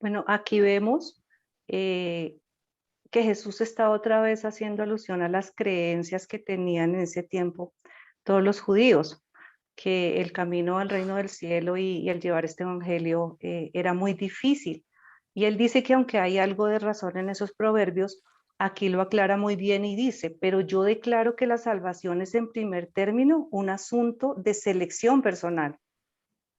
Bueno, aquí vemos que Jesús está otra vez haciendo alusión a las creencias que tenían en ese tiempo todos los judíos, que el camino al reino del cielo y el llevar este evangelio era muy difícil. Y él dice que aunque hay algo de razón en esos proverbios, aquí lo aclara muy bien y dice: pero yo declaro que la salvación es en primer término un asunto de selección personal.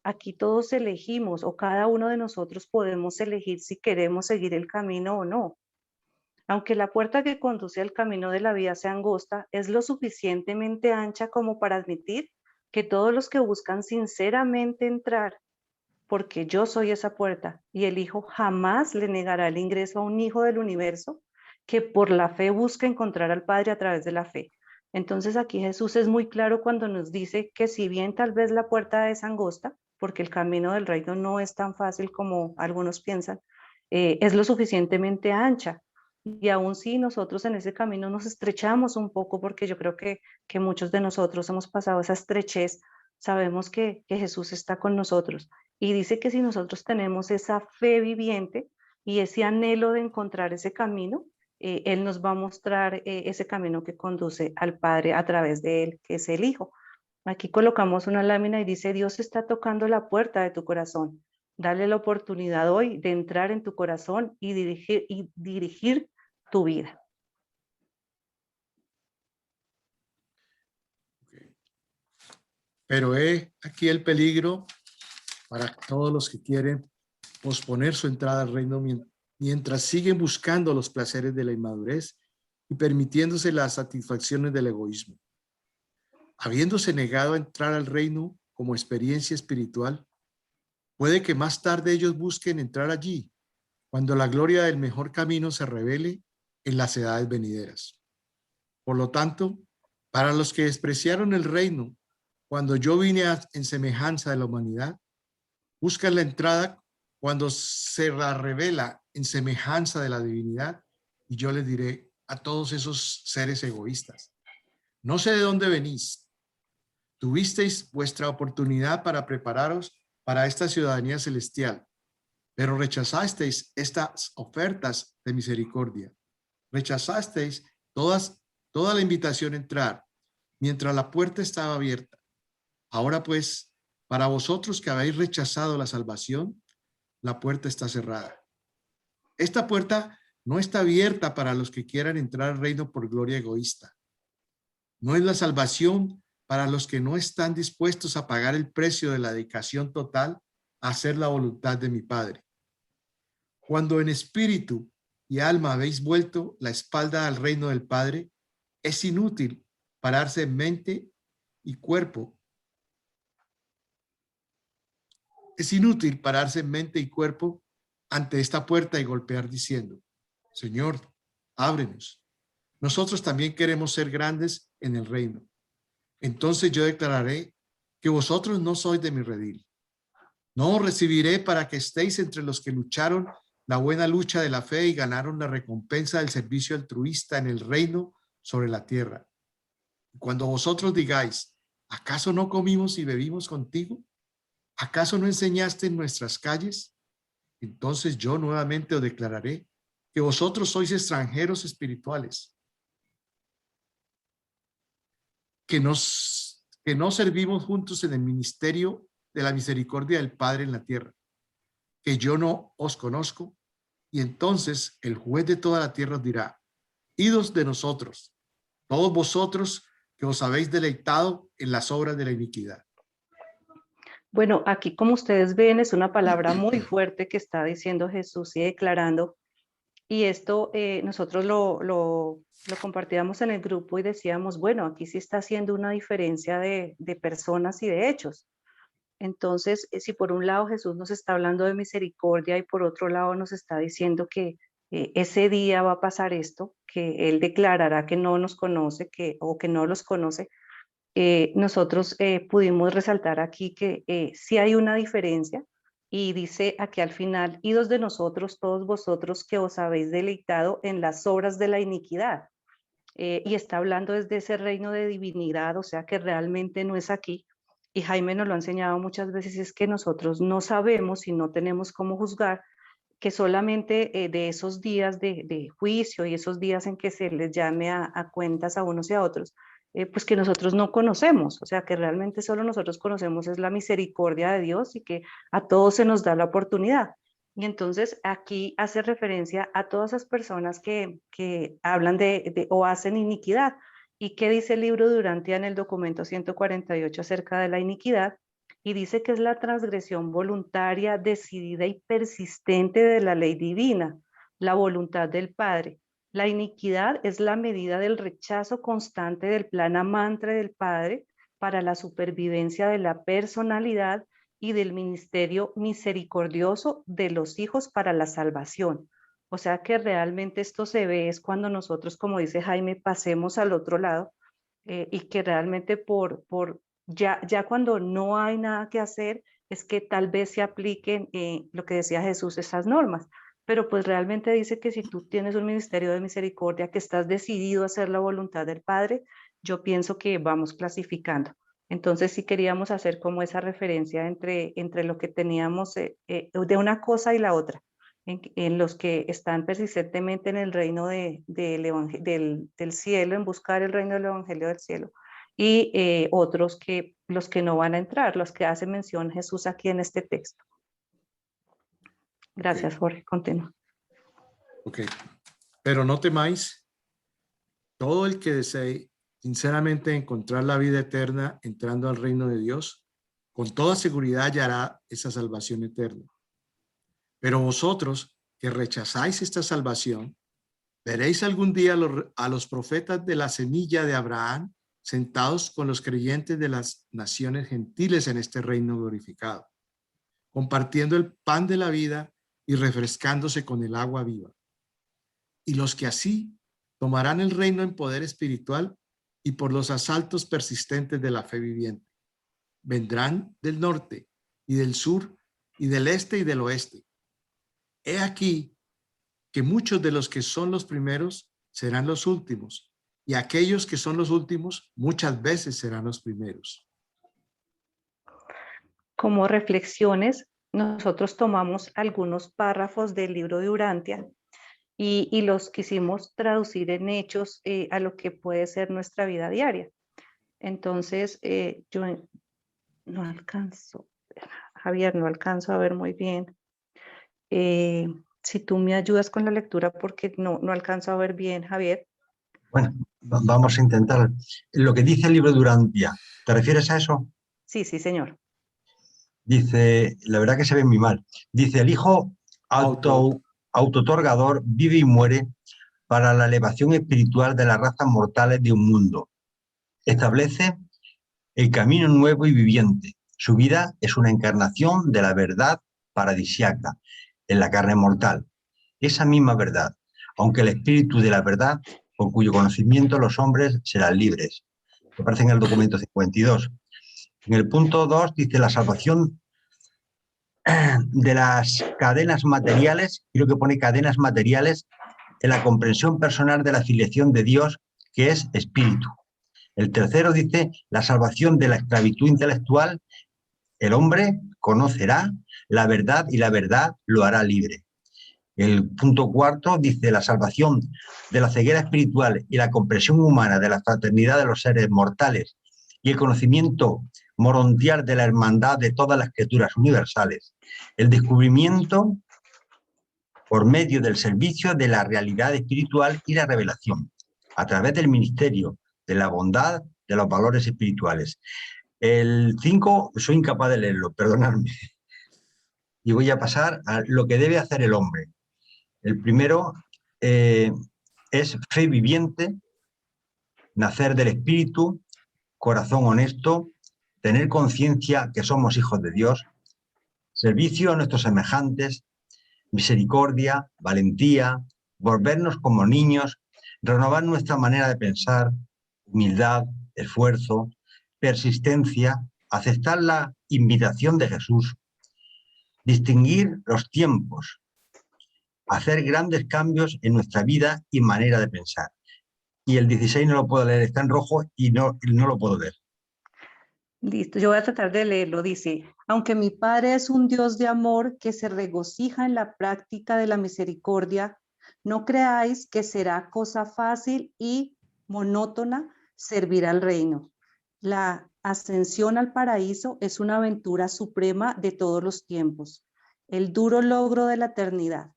Aquí todos elegimos, o cada uno de nosotros podemos elegir si queremos seguir el camino o no. Aunque la puerta que conduce al camino de la vida sea angosta, es lo suficientemente ancha como para admitir que todos los que buscan sinceramente entrar, porque yo soy esa puerta, y el Hijo jamás le negará el ingreso a un hijo del universo que por la fe busca encontrar al Padre a través de la fe. Entonces aquí Jesús es muy claro cuando nos dice que si bien tal vez la puerta es angosta, porque el camino del reino no es tan fácil como algunos piensan, es lo suficientemente ancha. Y aún si nosotros en ese camino nos estrechamos un poco, porque yo creo que muchos de nosotros hemos pasado esa estrechez, sabemos que Jesús está con nosotros. Y dice que si nosotros tenemos esa fe viviente, y ese anhelo de encontrar ese camino, Él nos va a mostrar ese camino que conduce al Padre a través de Él, que es el Hijo. Aquí colocamos una lámina y dice: Dios está tocando la puerta de tu corazón. Dale la oportunidad hoy de entrar en tu corazón y dirigir tu vida. Pero aquí el peligro para todos los que quieren posponer su entrada al reino mientras siguen buscando los placeres de la inmadurez y permitiéndose las satisfacciones del egoísmo. Habiéndose negado a entrar al reino como experiencia espiritual, puede que más tarde ellos busquen entrar allí, cuando la gloria del mejor camino se revele en las edades venideras. Por lo tanto, para los que despreciaron el reino, cuando yo vine en semejanza de la humanidad, buscan la entrada cuando se la revela en semejanza de la divinidad, y yo les diré a todos esos seres egoístas: no sé de dónde venís. Tuvisteis vuestra oportunidad para prepararos para esta ciudadanía celestial, pero rechazasteis estas ofertas de misericordia. Rechazasteis toda la invitación a entrar mientras la puerta estaba abierta. Ahora pues, para vosotros que habéis rechazado la salvación, la puerta está cerrada. Esta puerta no está abierta para los que quieran entrar al reino por gloria egoísta. No es la salvación para los que no están dispuestos a pagar el precio de la dedicación total a hacer la voluntad de mi Padre. Cuando en espíritu y alma habéis vuelto la espalda al reino del Padre, es inútil pararse en mente y cuerpo. Es inútil pararse en mente y cuerpo ante esta puerta y golpear diciendo: Señor, ábrenos. Nosotros también queremos ser grandes en el reino. Entonces yo declararé que vosotros no sois de mi redil. No os recibiré para que estéis entre los que lucharon la buena lucha de la fe y ganaron la recompensa del servicio altruista en el reino sobre la tierra. Cuando vosotros digáis: ¿acaso no comimos y bebimos contigo? ¿Acaso no enseñaste en nuestras calles? Entonces yo nuevamente os declararé que vosotros sois extranjeros espirituales, que no servimos juntos en el ministerio de la misericordia del Padre en la tierra, que yo no os conozco. Y entonces el juez de toda la tierra os dirá: idos de nosotros, todos vosotros que os habéis deleitado en las obras de la iniquidad. Bueno, aquí como ustedes ven es una palabra muy fuerte que está diciendo Jesús y declarando. Y esto nosotros lo compartíamos en el grupo y decíamos: bueno, aquí sí está haciendo una diferencia de personas y de hechos. Entonces, si por un lado Jesús nos está hablando de misericordia y por otro lado nos está diciendo que ese día va a pasar esto, que Él declarará que no nos conoce o que no los conoce, nosotros pudimos resaltar aquí que sí hay una diferencia. Y dice aquí al final: idos de nosotros, todos vosotros que os habéis deleitado en las obras de la iniquidad. Y está hablando desde ese reino de divinidad, o sea que realmente no es aquí. Y Jaime nos lo ha enseñado muchas veces, es que nosotros no sabemos y no tenemos cómo juzgar, que solamente de esos días de juicio y esos días en que se les llame a cuentas a unos y a otros, pues que nosotros no conocemos, o sea que realmente solo nosotros conocemos es la misericordia de Dios y que a todos se nos da la oportunidad. Y entonces aquí hace referencia a todas esas personas que hablan o hacen iniquidad. ¿Y qué dice el libro de Durantia en el documento 148 acerca de la iniquidad? Y dice que es la transgresión voluntaria, decidida y persistente de la ley divina, la voluntad del Padre. La iniquidad es la medida del rechazo constante del plan amante del Padre para la supervivencia de la personalidad y del ministerio misericordioso de los hijos para la salvación. O sea que realmente esto se ve es cuando nosotros, como dice Jaime, pasemos al otro lado y que realmente ya cuando no hay nada que hacer es que tal vez se apliquen lo que decía Jesús, esas normas. Pero pues realmente dice que si tú tienes un ministerio de misericordia, que estás decidido a hacer la voluntad del Padre, yo pienso que vamos clasificando. Entonces sí queríamos hacer como esa referencia entre lo que teníamos de una cosa y la otra. en los que están persistentemente en el reino del cielo, en buscar el reino del evangelio del cielo, y otros que los que no van a entrar, los que hace mención Jesús aquí en este texto. Gracias, Jorge. Continúa. Ok. Pero no temáis, todo el que desee sinceramente encontrar la vida eterna entrando al reino de Dios, con toda seguridad hallará esa salvación eterna. Pero vosotros que rechazáis esta salvación, veréis algún día a los profetas de la semilla de Abraham sentados con los creyentes de las naciones gentiles en este reino glorificado, compartiendo el pan de la vida y refrescándose con el agua viva. Y los que así tomarán el reino en poder espiritual y por los asaltos persistentes de la fe viviente. Vendrán del norte y del sur y del este y del oeste. He aquí que muchos de los que son los primeros serán los últimos, y aquellos que son los últimos muchas veces serán los primeros. Como reflexiones, nosotros tomamos algunos párrafos del libro de Urantia y los quisimos traducir en hechos a lo que puede ser nuestra vida diaria. Entonces, yo no alcanzo, Javier, no alcanzo a ver muy bien. Si tú me ayudas con la lectura porque no alcanzo a ver bien, Javier. Bueno, vamos a intentar. Lo que dice el libro de Urantia, ¿te refieres a eso? Sí, señor. Dice, la verdad que se ve muy mal. Dice, el Hijo autootorgador vive y muere para la elevación espiritual de las razas mortales de un mundo. Establece el camino nuevo y viviente. Su vida es una encarnación de la verdad paradisiaca en la carne mortal. Esa misma verdad, aunque el espíritu de la verdad, por cuyo conocimiento los hombres serán libres. Me aparece en el documento 52. En el punto 2 dice la salvación de las cadenas materiales, creo que pone cadenas materiales, en la comprensión personal de la filiación de Dios, que es espíritu. El tercero dice la salvación de la esclavitud intelectual. El hombre conocerá la verdad y la verdad lo hará libre. El punto cuarto dice la salvación de la ceguera espiritual y la comprensión humana de la fraternidad de los seres mortales y el conocimiento morontial de la hermandad de todas las criaturas universales. El descubrimiento por medio del servicio de la realidad espiritual y la revelación, a través del ministerio de la bondad, de los valores espirituales. El 5, soy incapaz de leerlo, perdonadme. Y voy a pasar a lo que debe hacer el hombre. El primero es fe viviente, nacer del espíritu, corazón honesto, tener conciencia que somos hijos de Dios, servicio a nuestros semejantes, misericordia, valentía, volvernos como niños, renovar nuestra manera de pensar, humildad, esfuerzo, persistencia, aceptar la invitación de Jesús, distinguir los tiempos, hacer grandes cambios en nuestra vida y manera de pensar. Y el 16 no lo puedo leer, está en rojo y no lo puedo ver. Listo, yo voy a tratar de leerlo. Dice, aunque mi Padre es un Dios de amor que se regocija en la práctica de la misericordia, no creáis que será cosa fácil y monótona servir al reino. La ascensión al paraíso es una aventura suprema de todos los tiempos, el duro logro de la eternidad.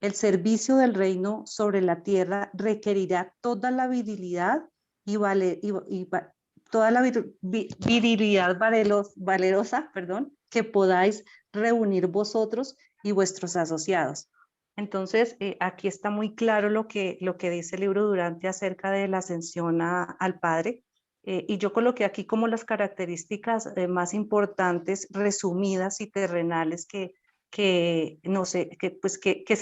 El servicio del reino sobre la tierra requerirá toda la virilidad toda la virilidad valerosa, que podáis reunir vosotros y vuestros asociados. Entonces, aquí está muy claro lo que dice el libro Durante acerca de la ascensión al Padre. Y yo coloqué aquí como las características más importantes, resumidas y terrenales que se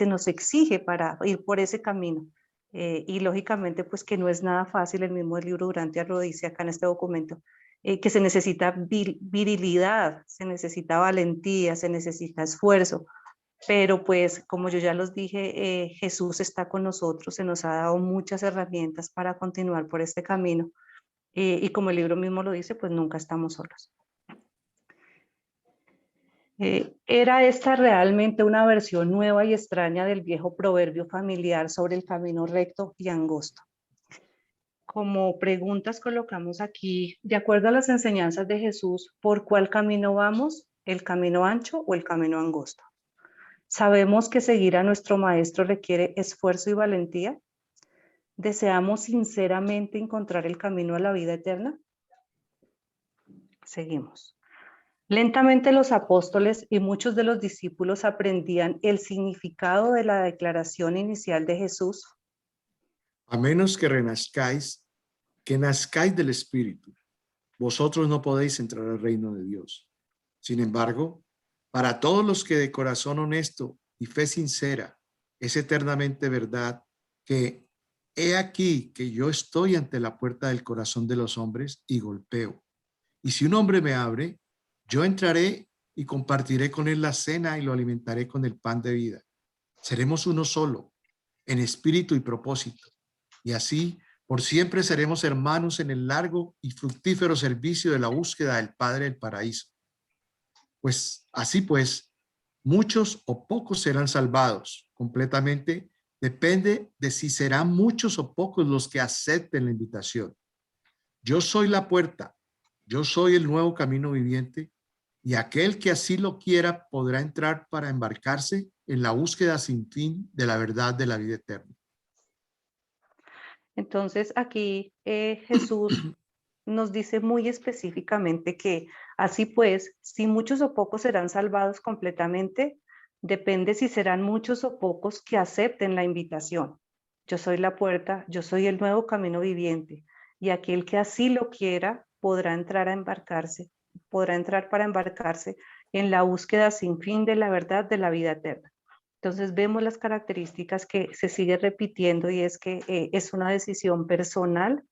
nos exige para ir por ese camino. Y lógicamente pues que no es nada fácil, el mismo libro Durante lo dice acá en este documento, que se necesita virilidad, se necesita valentía, se necesita esfuerzo, pero pues como yo ya los dije, Jesús está con nosotros, se nos ha dado muchas herramientas para continuar por este camino, y como el libro mismo lo dice, pues nunca estamos solos. ¿Era esta realmente una versión nueva y extraña del viejo proverbio familiar sobre el camino recto y angosto? Como preguntas colocamos aquí, de acuerdo a las enseñanzas de Jesús, ¿por cuál camino vamos? ¿El camino ancho o el camino angosto? ¿Sabemos que seguir a nuestro maestro requiere esfuerzo y valentía? ¿Deseamos sinceramente encontrar el camino a la vida eterna? Seguimos. Lentamente los apóstoles y muchos de los discípulos aprendían el significado de la declaración inicial de Jesús. A menos que renazcáis, que nazcáis del Espíritu, vosotros no podéis entrar al reino de Dios. Sin embargo, para todos los que de corazón honesto y fe sincera es eternamente verdad que he aquí que yo estoy ante la puerta del corazón de los hombres y golpeo. Y si un hombre me abre, yo entraré y compartiré con él la cena y lo alimentaré con el pan de vida. Seremos uno solo, en espíritu y propósito. Y así, por siempre seremos hermanos en el largo y fructífero servicio de la búsqueda del Padre del paraíso. Pues así pues, muchos o pocos serán salvados. Completamente depende de si serán muchos o pocos los que acepten la invitación. Yo soy la puerta, yo soy el nuevo camino viviente, y aquel que así lo quiera podrá entrar para embarcarse en la búsqueda sin fin de la verdad de la vida eterna. Entonces aquí Jesús nos dice muy específicamente que así pues, si muchos o pocos serán salvados completamente, depende si serán muchos o pocos que acepten la invitación. Yo soy la puerta, yo soy el nuevo camino viviente, y aquel que así lo quiera podrá entrar para embarcarse en la búsqueda sin fin de la verdad de la vida eterna. Entonces vemos las características que se sigue repitiendo, y es que es una decisión personal,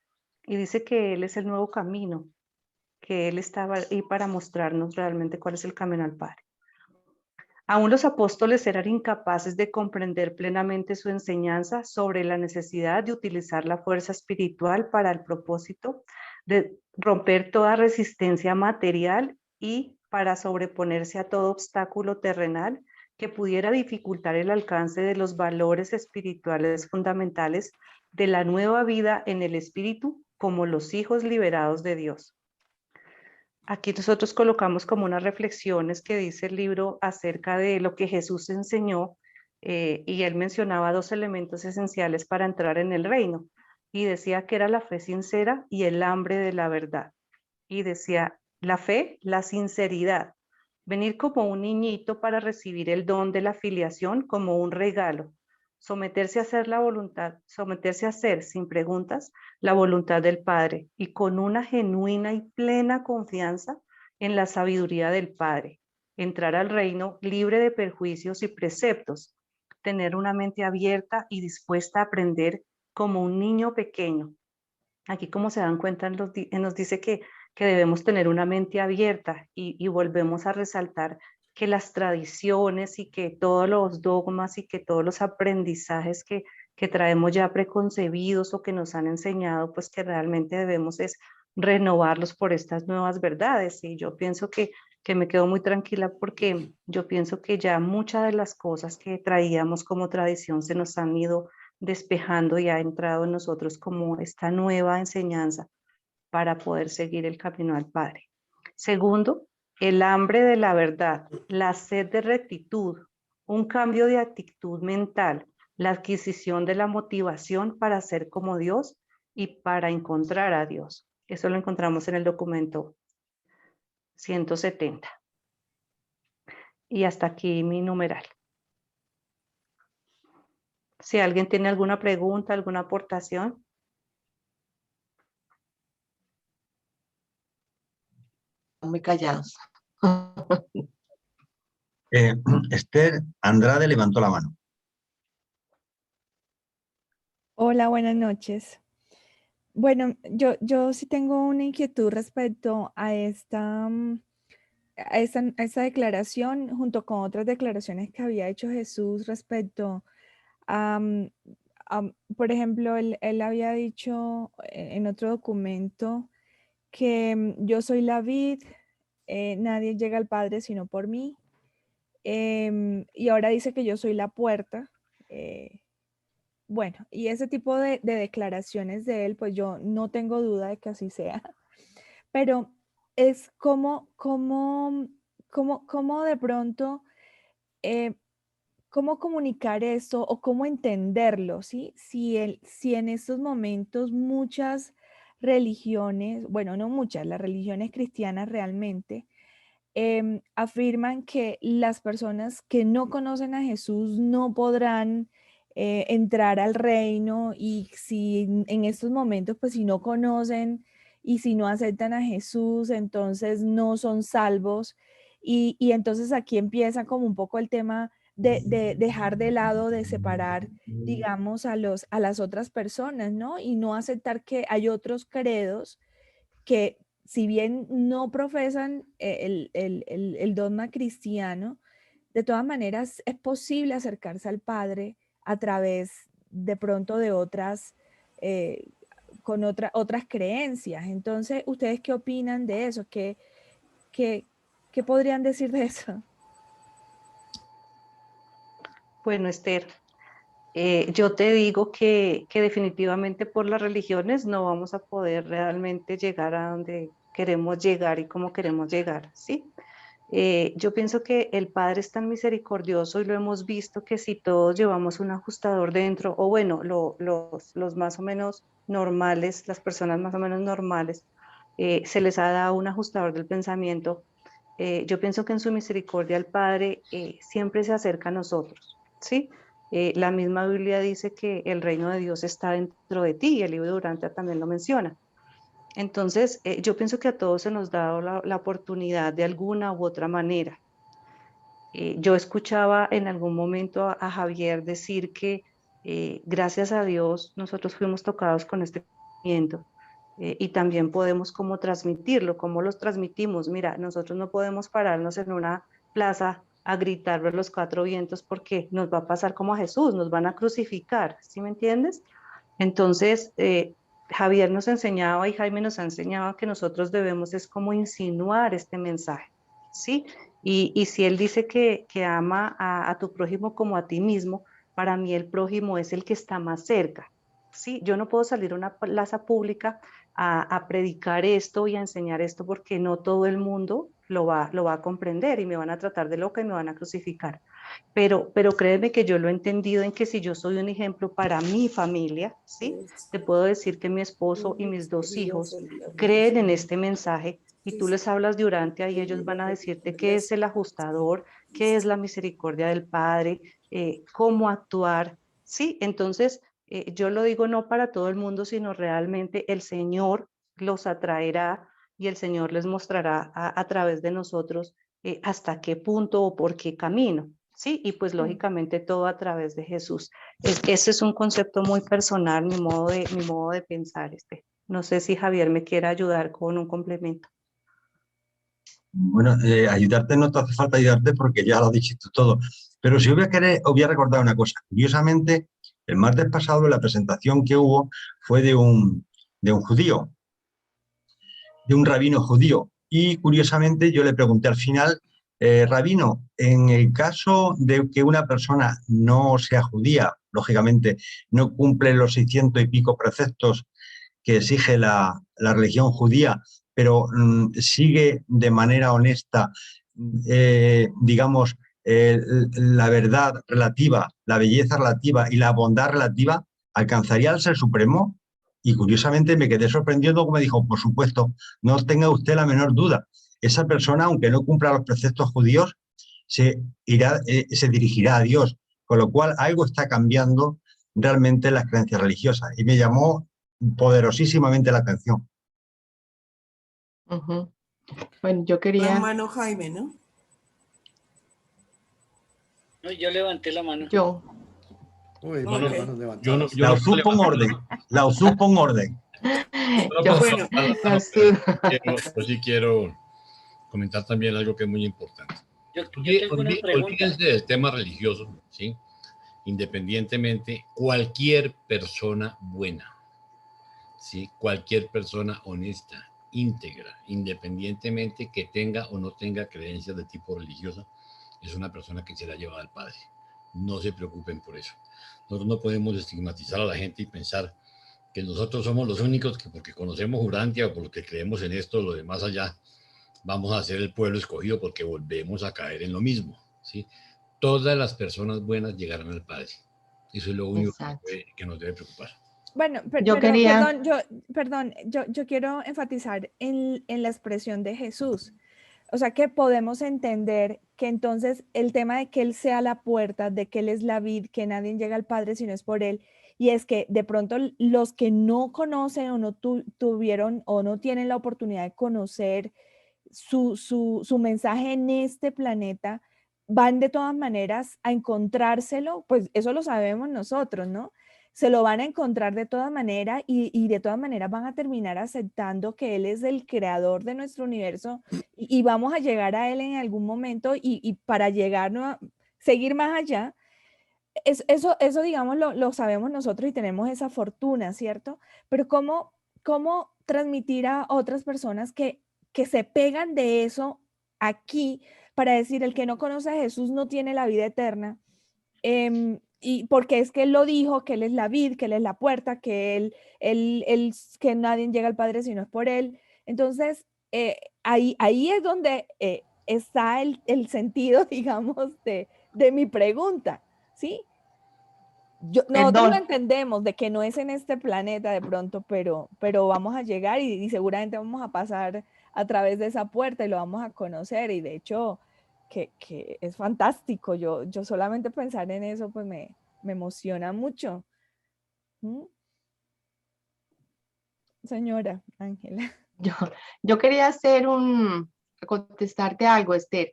y dice que Él es el nuevo camino, que Él estaba ahí para mostrarnos realmente cuál es el camino al Padre. Aún los apóstoles eran incapaces de comprender plenamente su enseñanza sobre la necesidad de utilizar la fuerza espiritual para el propósito de romper toda resistencia material y para sobreponerse a todo obstáculo terrenal que pudiera dificultar el alcance de los valores espirituales fundamentales de la nueva vida en el espíritu como los hijos liberados de Dios. Aquí nosotros colocamos como unas reflexiones que dice el libro acerca de lo que Jesús enseñó, y él mencionaba dos elementos esenciales para entrar en el reino, y decía que era la fe sincera y el hambre de la verdad. Y decía, la fe, la sinceridad, venir como un niñito para recibir el don de la filiación como un regalo, someterse a hacer la voluntad, someterse a hacer sin preguntas la voluntad del Padre y con una genuina y plena confianza en la sabiduría del Padre, entrar al reino libre de perjuicios y preceptos, tener una mente abierta y dispuesta a aprender como un niño pequeño. Aquí, como se dan cuenta, nos dice que debemos tener una mente abierta, y volvemos a resaltar que las tradiciones y que todos los dogmas y que todos los aprendizajes que traemos ya preconcebidos o que nos han enseñado, pues que realmente debemos es renovarlos por estas nuevas verdades. Y yo pienso que me quedo muy tranquila porque yo pienso que ya muchas de las cosas que traíamos como tradición se nos han ido despejando y ha entrado en nosotros como esta nueva enseñanza para poder seguir el camino al Padre. Segundo, el hambre de la verdad, la sed de rectitud, un cambio de actitud mental, la adquisición de la motivación para ser como Dios y para encontrar a Dios. Eso lo encontramos en el documento 170. Y hasta aquí mi numeral. Si alguien tiene alguna pregunta, alguna aportación. Muy callados. Esther Andrade levantó la mano. Hola, buenas noches. Bueno, yo sí tengo una inquietud respecto a esta declaración, junto con otras declaraciones que había hecho Jesús respecto a, por ejemplo, él había dicho en otro documento que yo soy la vid, nadie llega al Padre sino por mí. y ahora dice que yo soy la puerta. Bueno, y ese tipo de declaraciones de él, pues yo no tengo duda de que así sea, pero es como de pronto, cómo comunicar eso o cómo entenderlo, ¿sí? Si en estos momentos muchas religiones, bueno, no muchas, las religiones cristianas realmente, afirman que las personas que no conocen a Jesús no podrán entrar al reino, y si en estos momentos, pues si no conocen y si no aceptan a Jesús, entonces no son salvos. Y entonces aquí empieza como un poco el tema de dejar de lado, de separar, digamos, a las otras personas, ¿no? Y no aceptar que hay otros credos que, si bien no profesan el dogma cristiano, de todas maneras es posible acercarse al Padre a través de pronto de otras, eh, con otras creencias. Entonces, ¿ustedes qué opinan de eso? ¿Qué, qué podrían decir de eso? Bueno, Esther, yo te digo que definitivamente por las religiones no vamos a poder realmente llegar a donde queremos llegar y cómo queremos llegar, ¿sí? Yo pienso que el Padre es tan misericordioso y lo hemos visto que si todos llevamos un ajustador dentro, o bueno, los más o menos normales, las personas más o menos normales, se les ha dado un ajustador del pensamiento. Yo pienso que en su misericordia el Padre siempre se acerca a nosotros, ¿sí? La misma Biblia dice que el reino de Dios está dentro de ti, y el libro de Durante también lo menciona. Entonces, yo pienso que a todos se nos da la oportunidad de alguna u otra manera. Yo escuchaba en algún momento a Javier decir que gracias a Dios nosotros fuimos tocados con este movimiento, y también podemos como transmitirlo. ¿Cómo los transmitimos? Mira, nosotros no podemos pararnos en una plaza a gritar a los cuatro vientos, porque nos va a pasar como a Jesús, nos van a crucificar, ¿sí me entiendes? Entonces, Javier nos enseñaba y Jaime nos ha enseñado que nosotros debemos es como insinuar este mensaje, ¿sí? Y si él dice que ama a tu prójimo como a ti mismo, para mí el prójimo es el que está más cerca, ¿sí? Yo no puedo salir a una plaza pública a predicar esto y a enseñar esto, porque no todo el mundo lo va a comprender y me van a tratar de loca y me van a crucificar. Pero créeme que yo lo he entendido en que si yo soy un ejemplo para mi familia, ¿sí? Te puedo decir que mi esposo y mis dos hijos creen en este mensaje, y tú les hablas de Urantia y ellos van a decirte qué es el ajustador, qué es la misericordia del Padre, cómo actuar, ¿sí? Entonces, yo lo digo no para todo el mundo, sino realmente el Señor los atraerá y el Señor les mostrará a través de nosotros hasta qué punto o por qué camino. Sí, y pues lógicamente todo a través de Jesús. Ese es un concepto muy personal, mi modo de pensar. No sé si Javier me quiere ayudar con un complemento. Bueno, ayudarte no te hace falta ayudarte porque ya lo has dicho todo. Pero si os voy a recordar una cosa. Curiosamente, el martes pasado la presentación que hubo fue de un judío, de un rabino judío. Y curiosamente yo le pregunté al final, rabino, en el caso de que una persona no sea judía, lógicamente no cumple los 600 y pico preceptos que exige la religión judía, pero sigue de manera honesta, digamos, la verdad relativa, la belleza relativa y la bondad relativa, ¿alcanzaría el Ser Supremo? Y curiosamente me quedé sorprendido cuando me dijo, por supuesto, no tenga usted la menor duda. Esa persona, aunque no cumpla los preceptos judíos, se dirigirá a Dios. Con lo cual, algo está cambiando realmente en las creencias religiosas. Y me llamó poderosísimamente la atención. Bueno, yo quería... Hermano Jaime, ¿no? No, yo levanté la mano. Yo. Uy, Ok. manos levantadas. La usurpo en orden. La usurpo en orden. Yo, Bueno, Yo sí quiero comentar también algo que es muy importante. Yo tengo una pregunta. Olvídense del tema religioso, ¿sí? Independientemente, cualquier persona buena, ¿sí? Cualquier persona honesta, íntegra, independientemente que tenga o no tenga creencias de tipo religiosa, es una persona que será llevada al Padre. No se preocupen por eso. Nosotros no podemos estigmatizar a la gente y pensar que nosotros somos los únicos que porque conocemos Urantia o porque creemos en esto o lo demás allá, vamos a ser el pueblo escogido porque volvemos a caer en lo mismo, ¿sí? Todas las personas buenas llegarán al Padre. Eso es lo único que nos debe preocupar. Bueno, Yo quería... yo quiero enfatizar en la expresión de Jesús. O sea, que podemos entender que entonces el tema de que Él sea la puerta, de que Él es la vid, que nadie llega al Padre si no es por Él, y es que de pronto los que no conocen o no tuvieron o no tienen la oportunidad de conocer su mensaje en este planeta, van de todas maneras a encontrárselo, pues eso lo sabemos nosotros, ¿no? Se lo van a encontrar de todas maneras y de todas maneras van a terminar aceptando que Él es el creador de nuestro universo y vamos a llegar a Él en algún momento y para llegar a seguir más allá, eso digamos, lo sabemos nosotros y tenemos esa fortuna, ¿cierto? Pero ¿cómo transmitir a otras personas que se pegan de eso aquí para decir, el que no conoce a Jesús no tiene la vida eterna? Y porque es que Él lo dijo, que Él es la vid, que Él es la puerta, que que nadie llega al Padre si no es por Él. Entonces, ahí es donde está el sentido, digamos, de mi pregunta, ¿sí? Nosotros lo entendemos de que no es en este planeta de pronto, pero vamos a llegar y seguramente vamos a pasar a través de esa puerta y lo vamos a conocer y de hecho que es fantástico. Yo solamente pensar en eso pues me emociona mucho. Señora Ángela. Yo quería contestarte algo, Esther.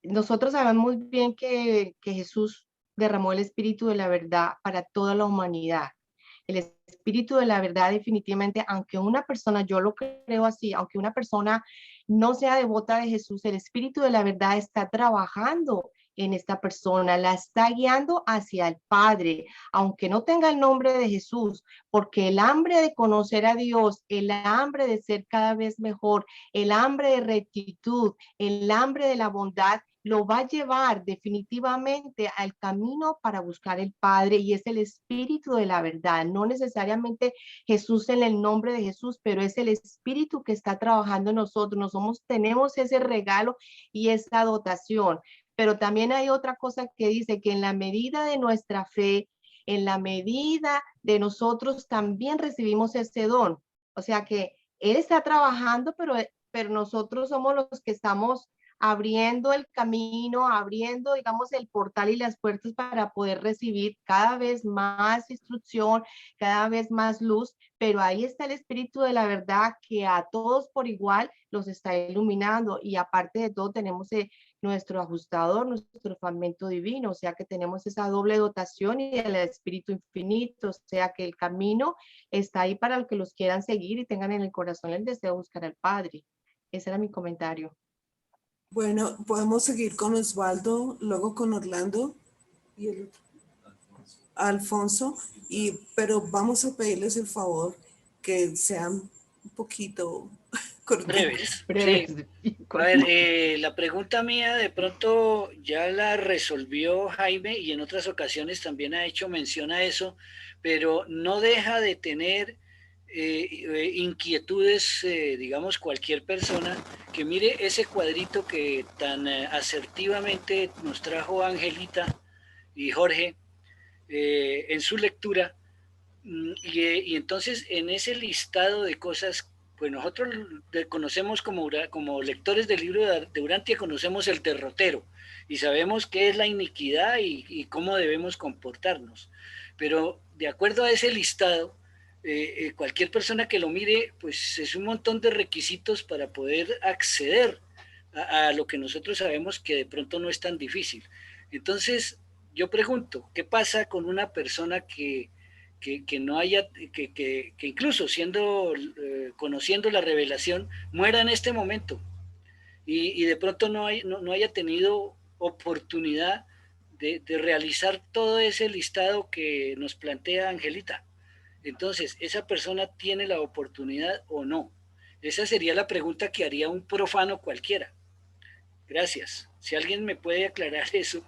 Nosotros sabemos muy bien que Jesús derramó el espíritu de la verdad para toda la humanidad. El espíritu de la verdad definitivamente, aunque una persona, yo lo creo así, aunque una persona no sea devota de Jesús, el espíritu de la verdad está trabajando en esta persona, la está guiando hacia el Padre, aunque no tenga el nombre de Jesús, porque el hambre de conocer a Dios, el hambre de ser cada vez mejor, el hambre de rectitud, el hambre de la bondad, lo va a llevar definitivamente al camino para buscar el Padre y es el espíritu de la verdad, no necesariamente Jesús en el nombre de Jesús, pero es el espíritu que está trabajando en nosotros, tenemos ese regalo y esa dotación, pero también hay otra cosa que dice que en la medida de nuestra fe, en la medida de nosotros también recibimos ese don, o sea que Él está trabajando, pero nosotros somos los que estamos abriendo el camino, abriendo, digamos, el portal y las puertas para poder recibir cada vez más instrucción, cada vez más luz, pero ahí está el espíritu de la verdad que a todos por igual los está iluminando y aparte de todo tenemos nuestro ajustador, nuestro fragmento divino, o sea que tenemos esa doble dotación y el espíritu infinito, o sea que el camino está ahí para los que los quieran seguir y tengan en el corazón el deseo de buscar al Padre. Ese era mi comentario. Bueno, podemos seguir con Osvaldo, luego con Orlando y el otro, Alfonso, pero vamos a pedirles el favor que sean un poquito breves. Breves. Sí. A ver, la pregunta mía de pronto ya la resolvió Jaime y en otras ocasiones también ha hecho mención a eso, pero no deja de tener inquietudes, digamos, cualquier persona que mire ese cuadrito que tan asertivamente nos trajo Angelita y Jorge en su lectura, y entonces en ese listado de cosas, pues nosotros conocemos como lectores del libro de Urantia, conocemos el derrotero y sabemos qué es la iniquidad y cómo debemos comportarnos, pero de acuerdo a ese listado, cualquier persona que lo mire, pues es un montón de requisitos para poder acceder a lo que nosotros sabemos que de pronto no es tan difícil. Entonces, yo pregunto, ¿qué pasa con una persona que no haya, que incluso conociendo la revelación, muera en este momento y de pronto no haya tenido oportunidad de realizar todo ese listado que nos plantea Angelita? Entonces, ¿esa persona tiene la oportunidad o no? Esa sería la pregunta que haría un profano cualquiera. Gracias. Si alguien me puede aclarar eso.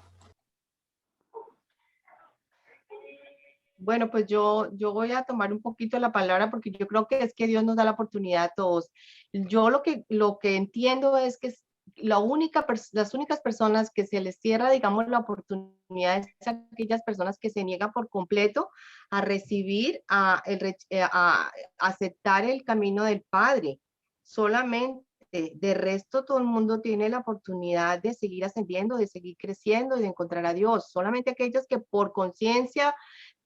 Bueno, pues yo voy a tomar un poquito la palabra porque yo creo que es que Dios nos da la oportunidad a todos. Yo lo que entiendo es que las únicas personas que se les cierra, digamos, la oportunidad es aquellas personas que se niegan por completo a recibir, a aceptar el camino del Padre. Solamente, de resto, todo el mundo tiene la oportunidad de seguir ascendiendo, de seguir creciendo y de encontrar a Dios. Solamente aquellos que por conciencia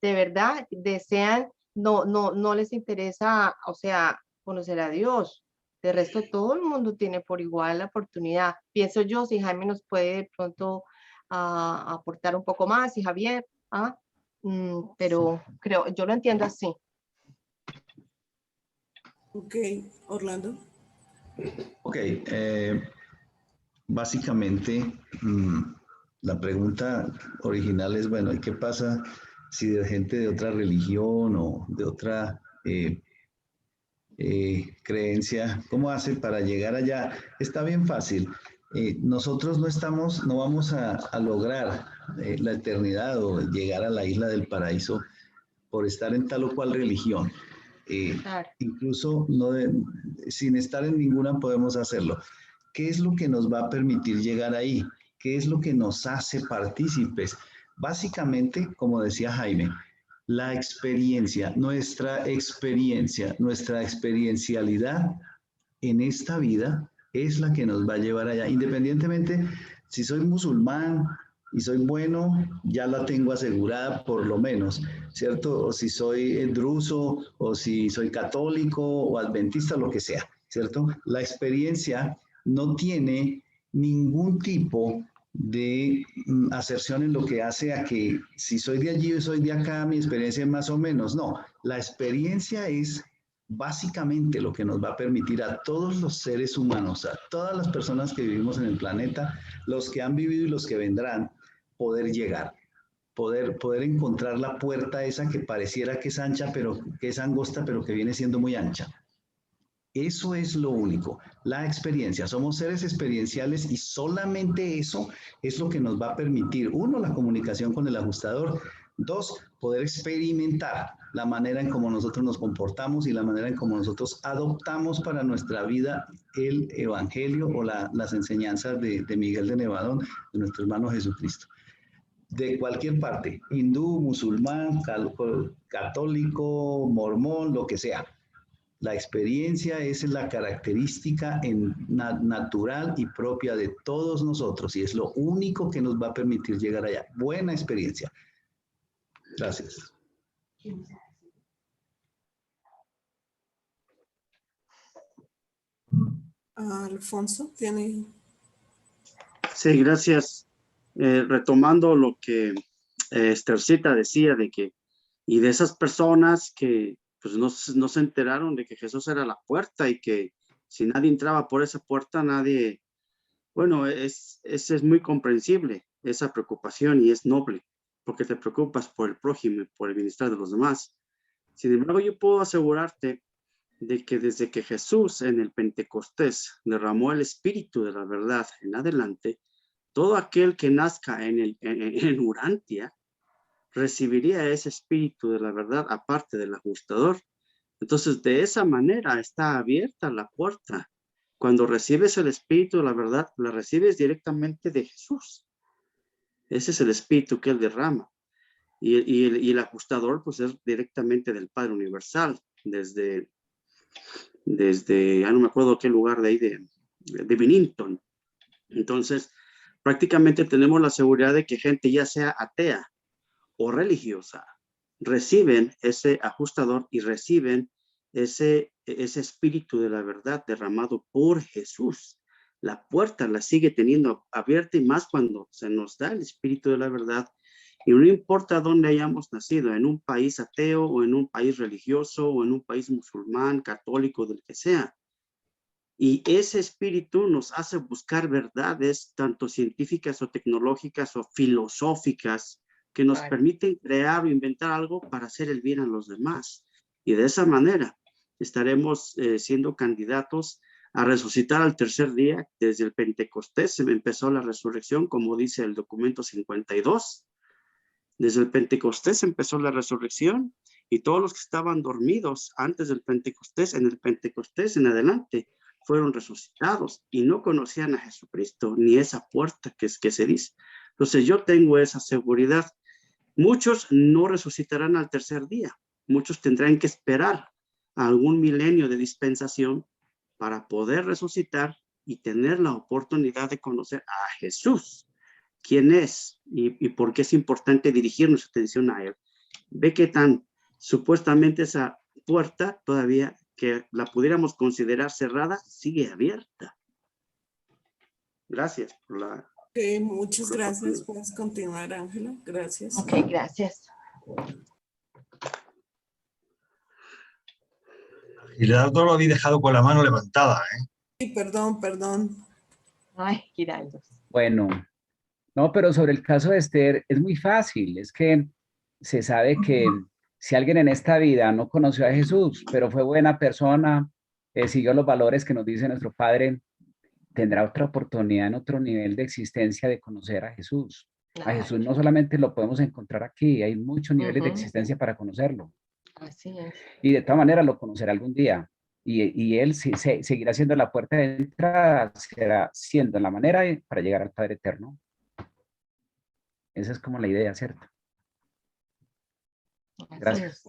de verdad desean, no les interesa, o sea, conocer a Dios. De resto, todo el mundo tiene por igual la oportunidad. Pienso yo, si Jaime nos puede de pronto aportar un poco más, y Javier, pero creo, yo lo entiendo así. Ok, Orlando. Ok, básicamente la pregunta original es, bueno, ¿y qué pasa si de gente de otra religión o de otra creencia, cómo hace para llegar allá? Está bien fácil. Nosotros no vamos a lograr la eternidad o llegar a la isla del paraíso por estar en tal o cual religión. Claro. Incluso sin estar en ninguna podemos hacerlo. ¿Qué es lo que nos va a permitir llegar ahí? ¿Qué es lo que nos hace partícipes? Básicamente, como decía Jaime, la experiencia, nuestra experiencialidad en esta vida es la que nos va a llevar allá. Independientemente, si soy musulmán y soy bueno, ya la tengo asegurada por lo menos, ¿cierto? O si soy druso, o si soy católico o adventista, lo que sea, ¿cierto? La experiencia no tiene ningún tipo de aserción en lo que hace a que si soy de allí o soy de acá, mi experiencia es más o menos. No, la experiencia es básicamente lo que nos va a permitir a todos los seres humanos, a todas las personas que vivimos en el planeta, los que han vivido y los que vendrán, poder llegar, poder encontrar la puerta esa que pareciera que es ancha, pero que es angosta, pero que viene siendo muy ancha. Eso es lo único, la experiencia. Somos seres experienciales y solamente eso es lo que nos va a permitir, uno, la comunicación con el ajustador, dos, poder experimentar la manera en cómo nosotros nos comportamos y la manera en cómo nosotros adoptamos para nuestra vida el evangelio o las enseñanzas de Miguel de Nevadón, de nuestro hermano Jesucristo. De cualquier parte, hindú, musulmán, católico, mormón, lo que sea. La experiencia es la característica natural y propia de todos nosotros y es lo único que nos va a permitir llegar allá. Buena experiencia. Gracias. Alfonso, ¿tiene? Sí, gracias. Retomando lo que Esthercita decía de que, y de esas personas que pues no se enteraron de que Jesús era la puerta y que si nadie entraba por esa puerta, nadie, bueno, es muy comprensible esa preocupación y es noble, porque te preocupas por el prójimo y por el bienestar de los demás. Sin embargo, yo puedo asegurarte de que desde que Jesús en el Pentecostés derramó el Espíritu de la verdad en adelante, todo aquel que nazca en Urantia recibiría ese espíritu de la verdad aparte del ajustador. Entonces, de esa manera está abierta la puerta. Cuando recibes el espíritu de la verdad, la recibes directamente de Jesús. Ese es el espíritu que él derrama. Y el ajustador, pues, es directamente del Padre Universal, desde ya no me acuerdo qué lugar de ahí, de Bennington. Entonces, prácticamente tenemos la seguridad de que gente ya sea atea o religiosa reciben ese ajustador y reciben ese espíritu de la verdad derramado por Jesús. La puerta la sigue teniendo abierta y más cuando se nos da el espíritu de la verdad. Y no importa dónde hayamos nacido, en un país ateo o en un país religioso o en un país musulmán, católico, del que sea. Y ese espíritu nos hace buscar verdades, tanto científicas o tecnológicas o filosóficas, que nos permiten crear o inventar algo para hacer el bien a los demás. Y de esa manera estaremos siendo candidatos a resucitar al tercer día. Desde el Pentecostés se empezó la resurrección, como dice el documento 52. Desde el Pentecostés empezó la resurrección, y todos los que estaban dormidos antes del Pentecostés, en el Pentecostés en adelante, fueron resucitados y no conocían a Jesucristo, ni esa puerta que se dice. Entonces yo tengo esa seguridad. Muchos no resucitarán al tercer día. Muchos tendrán que esperar a algún milenio de dispensación para poder resucitar y tener la oportunidad de conocer a Jesús, quién es y por qué es importante dirigir nuestra atención a Él. Ve que tan supuestamente esa puerta todavía que la pudiéramos considerar cerrada sigue abierta. Gracias por la... Muchas gracias. Puedes continuar, Ángela. Gracias. Ok, gracias. Giraldo lo había dejado con la mano levantada, ¿eh? Sí, perdón. Ay, Giraldo. Bueno, no, pero sobre el caso de Esther es muy fácil. Es que se sabe que si alguien en esta vida no conoció a Jesús, pero fue buena persona, siguió los valores que nos dice nuestro Padre, tendrá otra oportunidad en otro nivel de existencia de conocer a Jesús. A Jesús no solamente lo podemos encontrar aquí, hay muchos niveles de existencia para conocerlo. Así es. Y de todas maneras lo conocerá algún día. Y Él seguirá siendo la puerta de entrada, será siendo la manera para llegar al Padre Eterno. Esa es como la idea, ¿cierto? Gracias.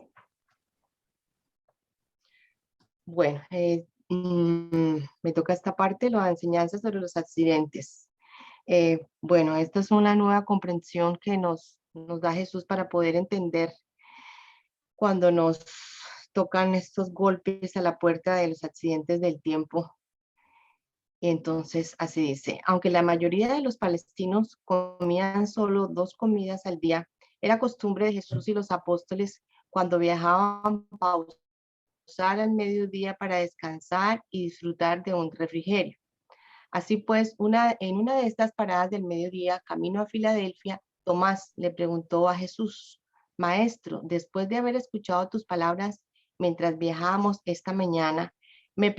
Bueno, me toca esta parte, la enseñanza sobre los accidentes. Bueno, esta es una nueva comprensión que nos da Jesús para poder entender cuando nos tocan estos golpes a la puerta de los accidentes del tiempo. Entonces, así dice: aunque la mayoría de los palestinos comían solo 2 comidas al día, era costumbre de Jesús y los apóstoles, cuando viajaban, pausar al mediodía para descansar y disfrutar de un refrigerio. Así pues, en una de estas paradas del mediodía, camino a Filadelfia, Tomás le preguntó a Jesús: Maestro, después de haber escuchado tus palabras mientras viajábamos esta mañana, me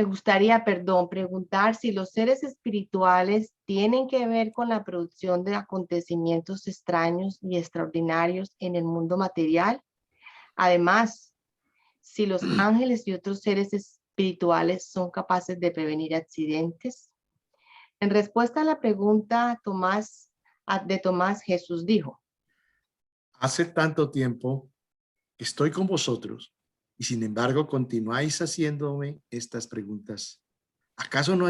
gustaría preguntar si los seres espirituales tienen que ver con la producción de acontecimientos extraños y extraordinarios en el mundo material. Además, si los ángeles y otros seres espirituales son capaces de prevenir accidentes. En respuesta a la pregunta de Tomás, Jesús dijo: Hace tanto tiempo estoy con vosotros y sin embargo continuáis haciéndome estas preguntas. ¿Acaso no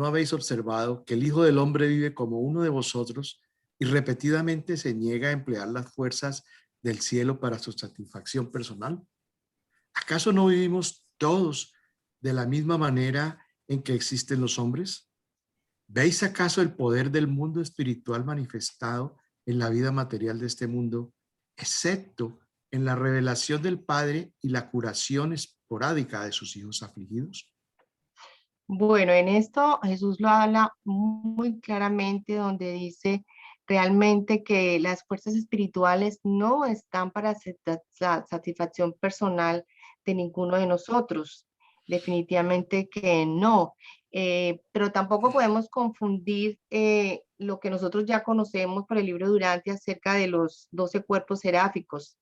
habéis observado que el Hijo del Hombre vive como uno de vosotros y repetidamente se niega a emplear las fuerzas del cielo para su satisfacción personal? ¿Acaso no vivimos todos de la misma manera en que existen los hombres? ¿Veis acaso el poder del mundo espiritual manifestado en la vida material de este mundo, excepto en la revelación del Padre y la curación esporádica de sus hijos afligidos? Bueno, en esto Jesús lo habla muy claramente, donde dice realmente que las fuerzas espirituales no están para la satisfacción personal de ninguno de nosotros. Definitivamente que no. Pero tampoco podemos confundir lo que nosotros ya conocemos por el libro de Durante acerca de los 12 cuerpos seráficos.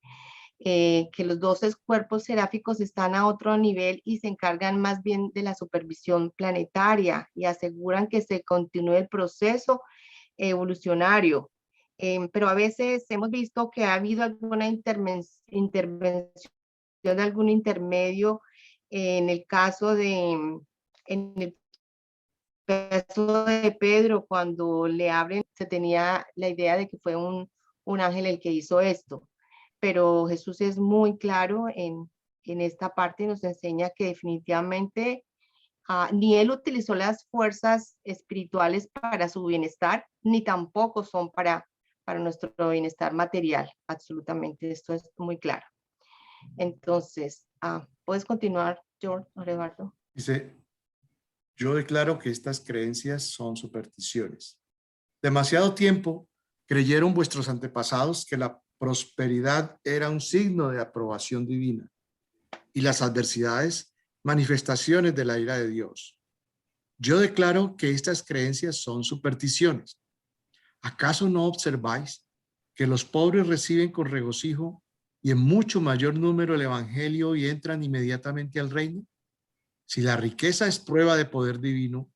Que los 12 cuerpos seráficos están a otro nivel y se encargan más bien de la supervisión planetaria y aseguran que se continúe el proceso evolucionario. Pero a veces hemos visto que ha habido alguna intervención de algún intermedio en el caso de Pedro, cuando le abren, se tenía la idea de que fue un ángel el que hizo esto. Pero Jesús es muy claro en esta parte y nos enseña que definitivamente ni él utilizó las fuerzas espirituales para su bienestar, ni tampoco son para nuestro bienestar material. Absolutamente, esto es muy claro. Entonces, ¿puedes continuar, George o Eduardo? Dice: yo declaro que estas creencias son supersticiones. Demasiado tiempo creyeron vuestros antepasados que la prosperidad era un signo de aprobación divina y las adversidades manifestaciones de la ira de Dios. Yo declaro que estas creencias son supersticiones. ¿Acaso no observáis que los pobres reciben con regocijo y en mucho mayor número el evangelio y entran inmediatamente al reino? Si la riqueza es prueba de poder divino,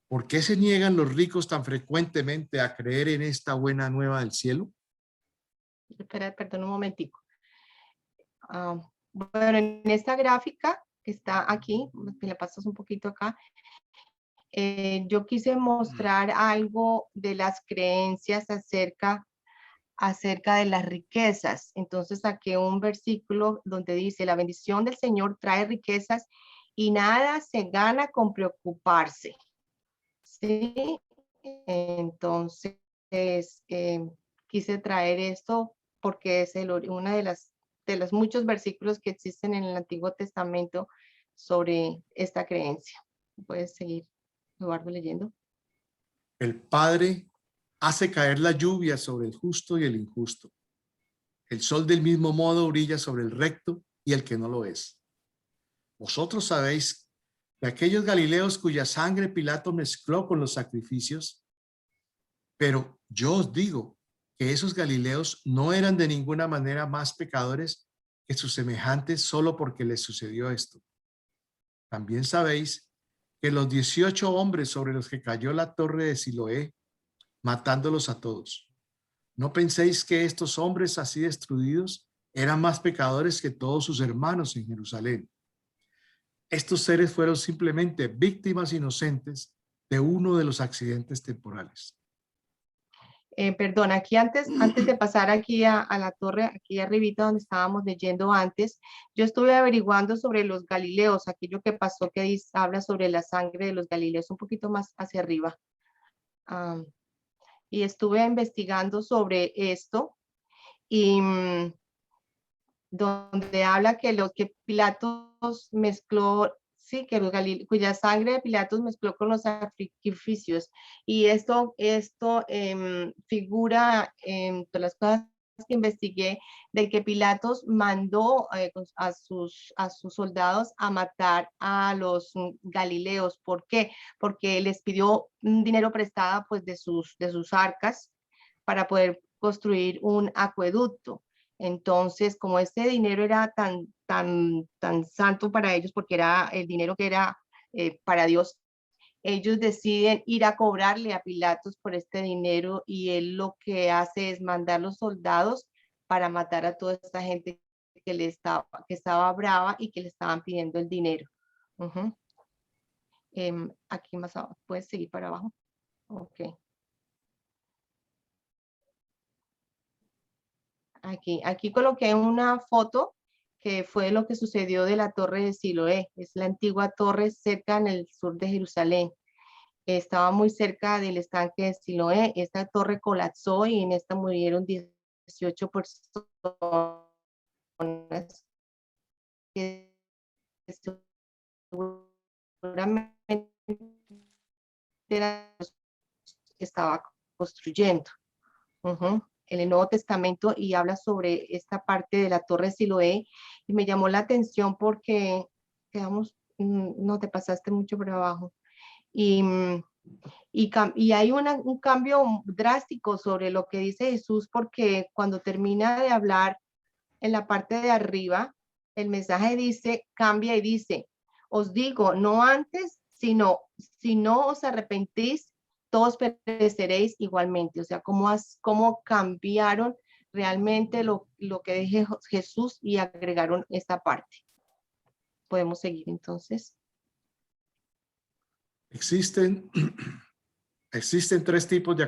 ¿por qué se niegan los ricos tan frecuentemente a creer en esta buena nueva del cielo? Espera, perdón un momentico. Bueno, en esta gráfica que está aquí, me la pasas un poquito acá, yo quise mostrar algo de las creencias acerca de las riquezas. Entonces saqué un versículo donde dice, la bendición del Señor trae riquezas y nada se gana con preocuparse. ¿Sí? Entonces, quise traer esto porque es una de los muchos versículos que existen en el Antiguo Testamento sobre esta creencia. Puedes seguir, Eduardo, leyendo. El Padre hace caer la lluvia sobre el justo y el injusto. El sol del mismo modo brilla sobre el recto y el que no lo es. Vosotros sabéis que aquellos galileos cuya sangre Pilato mezcló con los sacrificios, pero yo os digo que esos galileos no eran de ninguna manera más pecadores que sus semejantes solo porque les sucedió esto. También sabéis que los 18 hombres sobre los que cayó la torre de Siloé, matándolos a todos. ¿No penséis que estos hombres así destruidos eran más pecadores que todos sus hermanos en Jerusalén? Estos seres fueron simplemente víctimas inocentes de uno de los accidentes temporales. Perdón, aquí antes de pasar aquí a la torre, aquí arribita donde estábamos leyendo antes, yo estuve averiguando sobre los galileos, aquello que pasó que habla sobre la sangre de los galileos, un poquito más hacia arriba. Y estuve investigando sobre esto y donde habla que los que Pilatos mezcló, sí, que los cuya sangre de Pilatos mezcló con los sacrificios. Y esto figura entre las cosas que investigué, de que Pilatos mandó a sus soldados a matar a los galileos. ¿Por qué? Porque les pidió un dinero prestado pues de sus arcas para poder construir un acueducto. Entonces, como este dinero era tan santo para ellos, porque era el dinero que era para Dios, ellos deciden ir a cobrarle a Pilatos por este dinero y él lo que hace es mandar los soldados para matar a toda esta gente que estaba brava y que le estaban pidiendo el dinero. Aquí más abajo, puedes seguir para abajo. Ok. Aquí coloqué una foto que fue lo que sucedió de la torre de Siloé. Es la antigua torre cerca en el sur de Jerusalén. Estaba muy cerca del estanque de Siloé. Esta torre colapsó y en esta murieron 18 personas que seguramente estaba construyendo. En el Nuevo Testamento y habla sobre esta parte de la torre Siloé y me llamó la atención porque no te pasaste mucho por abajo y hay un cambio drástico sobre lo que dice Jesús, porque cuando termina de hablar en la parte de arriba el mensaje cambia y dice, os digo, no antes, sino si no os arrepentís, todos pereceréis igualmente. O sea, cómo cambiaron realmente lo que dijo Jesús y agregaron esta parte. Podemos seguir entonces. Existen 3 tipos de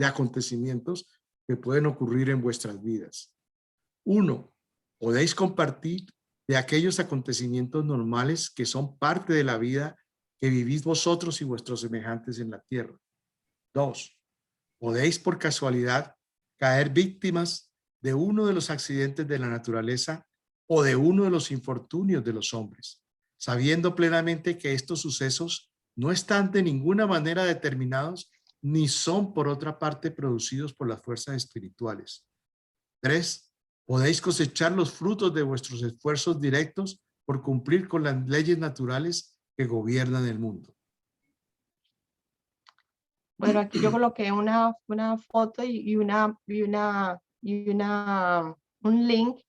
acontecimientos que pueden ocurrir en vuestras vidas. 1, podéis compartir de aquellos acontecimientos normales que son parte de la vida que vivís vosotros y vuestros semejantes en la tierra. 2, podéis por casualidad caer víctimas de uno de los accidentes de la naturaleza o de uno de los infortunios de los hombres, sabiendo plenamente que estos sucesos no están de ninguna manera determinados ni son por otra parte producidos por las fuerzas espirituales. 3, podéis cosechar los frutos de vuestros esfuerzos directos por cumplir con las leyes naturales que gobiernan el mundo. Bueno, aquí yo coloqué una foto y un link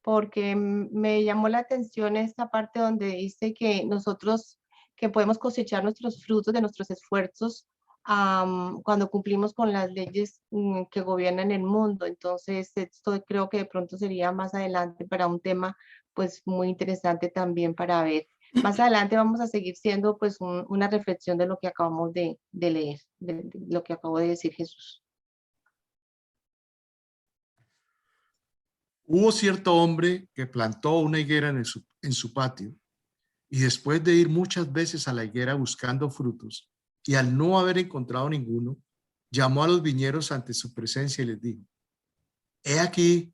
porque me llamó la atención esta parte donde dice que nosotros que podemos cosechar nuestros frutos de nuestros esfuerzos cuando cumplimos con las leyes que gobiernan el mundo. Entonces, esto creo que de pronto sería más adelante para un tema pues muy interesante también para ver. Más adelante vamos a seguir siendo pues una reflexión de lo que acabamos de leer, de lo que acabó de decir Jesús. Hubo cierto hombre que plantó una higuera en su patio y después de ir muchas veces a la higuera buscando frutos y al no haber encontrado ninguno, llamó a los viñeros ante su presencia y les dijo: he aquí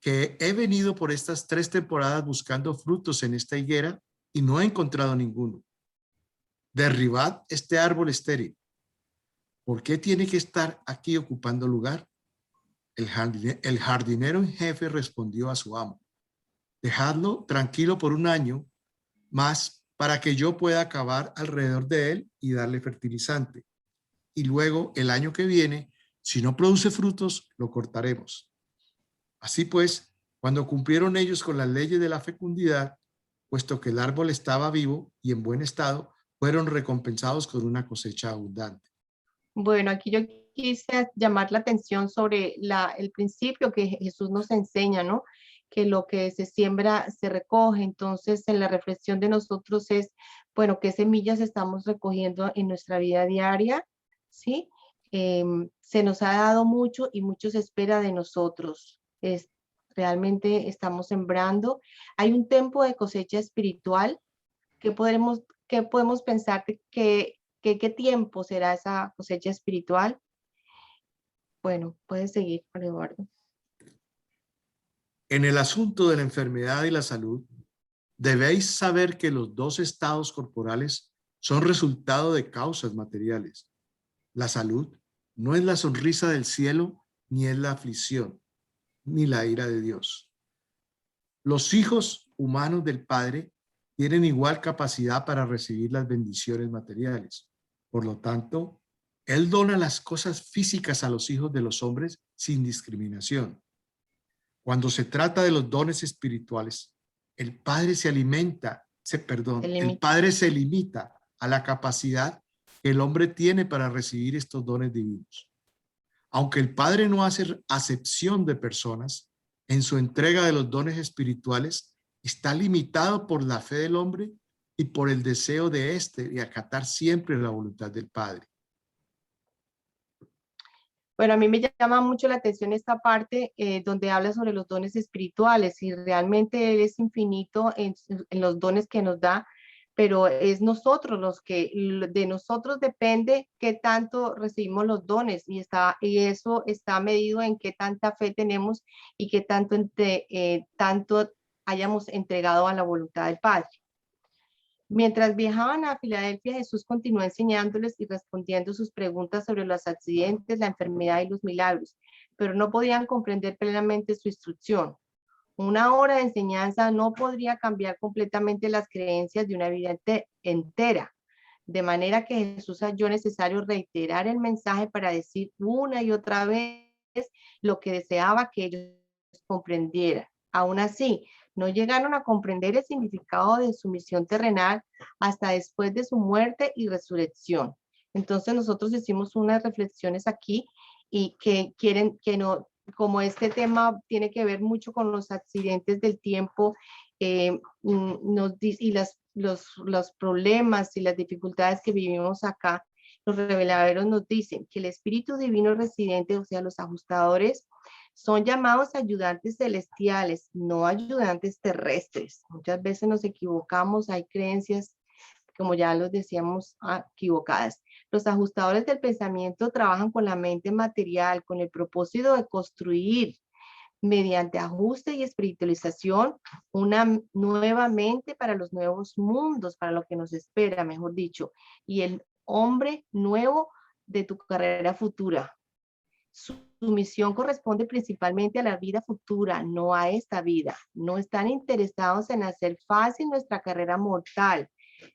que he venido por estas 3 temporadas buscando frutos en esta higuera y no he encontrado ninguno. Derribad este árbol estéril. ¿Por qué tiene que estar aquí ocupando lugar? El jardinero en jefe respondió a su amo: dejadlo tranquilo por 1 año más para que yo pueda acabar alrededor de él y darle fertilizante. Y luego, el año que viene, si no produce frutos, lo cortaremos. Así pues, cuando cumplieron ellos con las leyes de la fecundidad, puesto que el árbol estaba vivo y en buen estado, fueron recompensados con una cosecha abundante. Bueno, aquí yo quise llamar la atención sobre el principio que Jesús nos enseña, ¿no? Que lo que se siembra se recoge. Entonces, en la reflexión de nosotros es, bueno, qué semillas estamos recogiendo en nuestra vida diaria, ¿sí? Se nos ha dado mucho y mucho se espera de nosotros. Realmente estamos sembrando. Hay un tiempo de cosecha espiritual. ¿Qué podemos pensar de qué tiempo será esa cosecha espiritual? Bueno, puedes seguir, Juan Eduardo. En el asunto de la enfermedad y la salud, debéis saber que los 2 estados corporales son resultado de causas materiales. La salud no es la sonrisa del cielo, ni es la aflicción, ni la ira de Dios. Los hijos humanos del Padre tienen igual capacidad para recibir las bendiciones materiales. Por lo tanto, Él dona las cosas físicas a los hijos de los hombres sin discriminación. Cuando se trata de los dones espirituales, el Padre se limita a la capacidad que el hombre tiene para recibir estos dones divinos. Aunque el Padre no hace acepción de personas, en su entrega de los dones espirituales está limitado por la fe del hombre y por el deseo de éste de acatar siempre la voluntad del Padre. Bueno, a mí me llama mucho la atención esta parte donde habla sobre los dones espirituales y realmente Él es infinito en los dones que nos da, pero es de nosotros depende qué tanto recibimos los dones y eso está medido en qué tanta fe tenemos y qué tanto hayamos entregado a la voluntad del Padre. Mientras viajaban a Filadelfia, Jesús continuó enseñándoles y respondiendo sus preguntas sobre los accidentes, la enfermedad y los milagros, pero no podían comprender plenamente su instrucción. 1 hora de enseñanza no podría cambiar completamente las creencias de una vida entera, de manera que Jesús halló necesario reiterar el mensaje para decir una y otra vez lo que deseaba que ellos comprendieran. Aún así, no llegaron a comprender el significado de su misión terrenal hasta después de su muerte y resurrección. Entonces nosotros hicimos unas reflexiones aquí y que quieren que no, como este tema tiene que ver mucho con los accidentes del tiempo y los problemas y las dificultades que vivimos acá, los reveladeros nos dicen que el Espíritu Divino residente, o sea, los ajustadores, son llamados ayudantes celestiales, no ayudantes terrestres. Muchas veces nos equivocamos, hay creencias, como ya los decíamos, equivocadas. Los ajustadores del pensamiento trabajan con la mente material, con el propósito de construir mediante ajuste y espiritualización una nueva mente para los nuevos mundos, para lo que nos espera, mejor dicho, y el hombre nuevo de tu carrera futura. Su misión corresponde principalmente a la vida futura, no a esta vida. No están interesados en hacer fácil nuestra carrera mortal.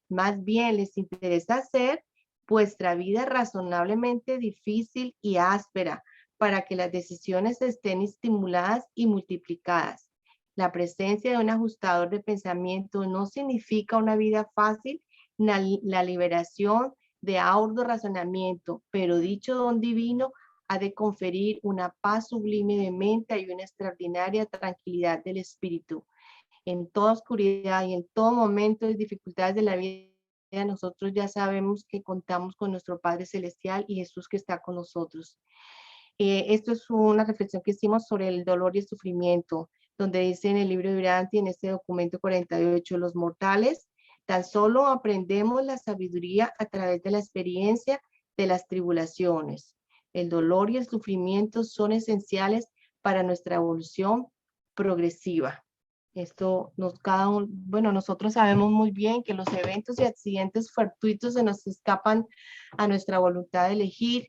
Más bien les interesa hacer vuestra vida razonablemente difícil y áspera para que las decisiones estén estimuladas y multiplicadas. La presencia de un ajustador de pensamiento no significa una vida fácil, ni la liberación de arduo razonamiento, pero dicho don divino ha de conferir una paz sublime de mente y una extraordinaria tranquilidad del espíritu. En toda oscuridad y en todo momento de dificultades de la vida, nosotros ya sabemos que contamos con nuestro Padre Celestial y Jesús que está con nosotros. Esto es una reflexión que hicimos sobre el dolor y el sufrimiento, donde dice en el libro de Urantia, en este documento 48, los mortales tan solo aprendemos la sabiduría a través de la experiencia de las tribulaciones. El dolor y el sufrimiento son esenciales para nuestra evolución progresiva. Esto bueno, nosotros sabemos muy bien que los eventos y accidentes fortuitos se nos escapan a nuestra voluntad de elegir.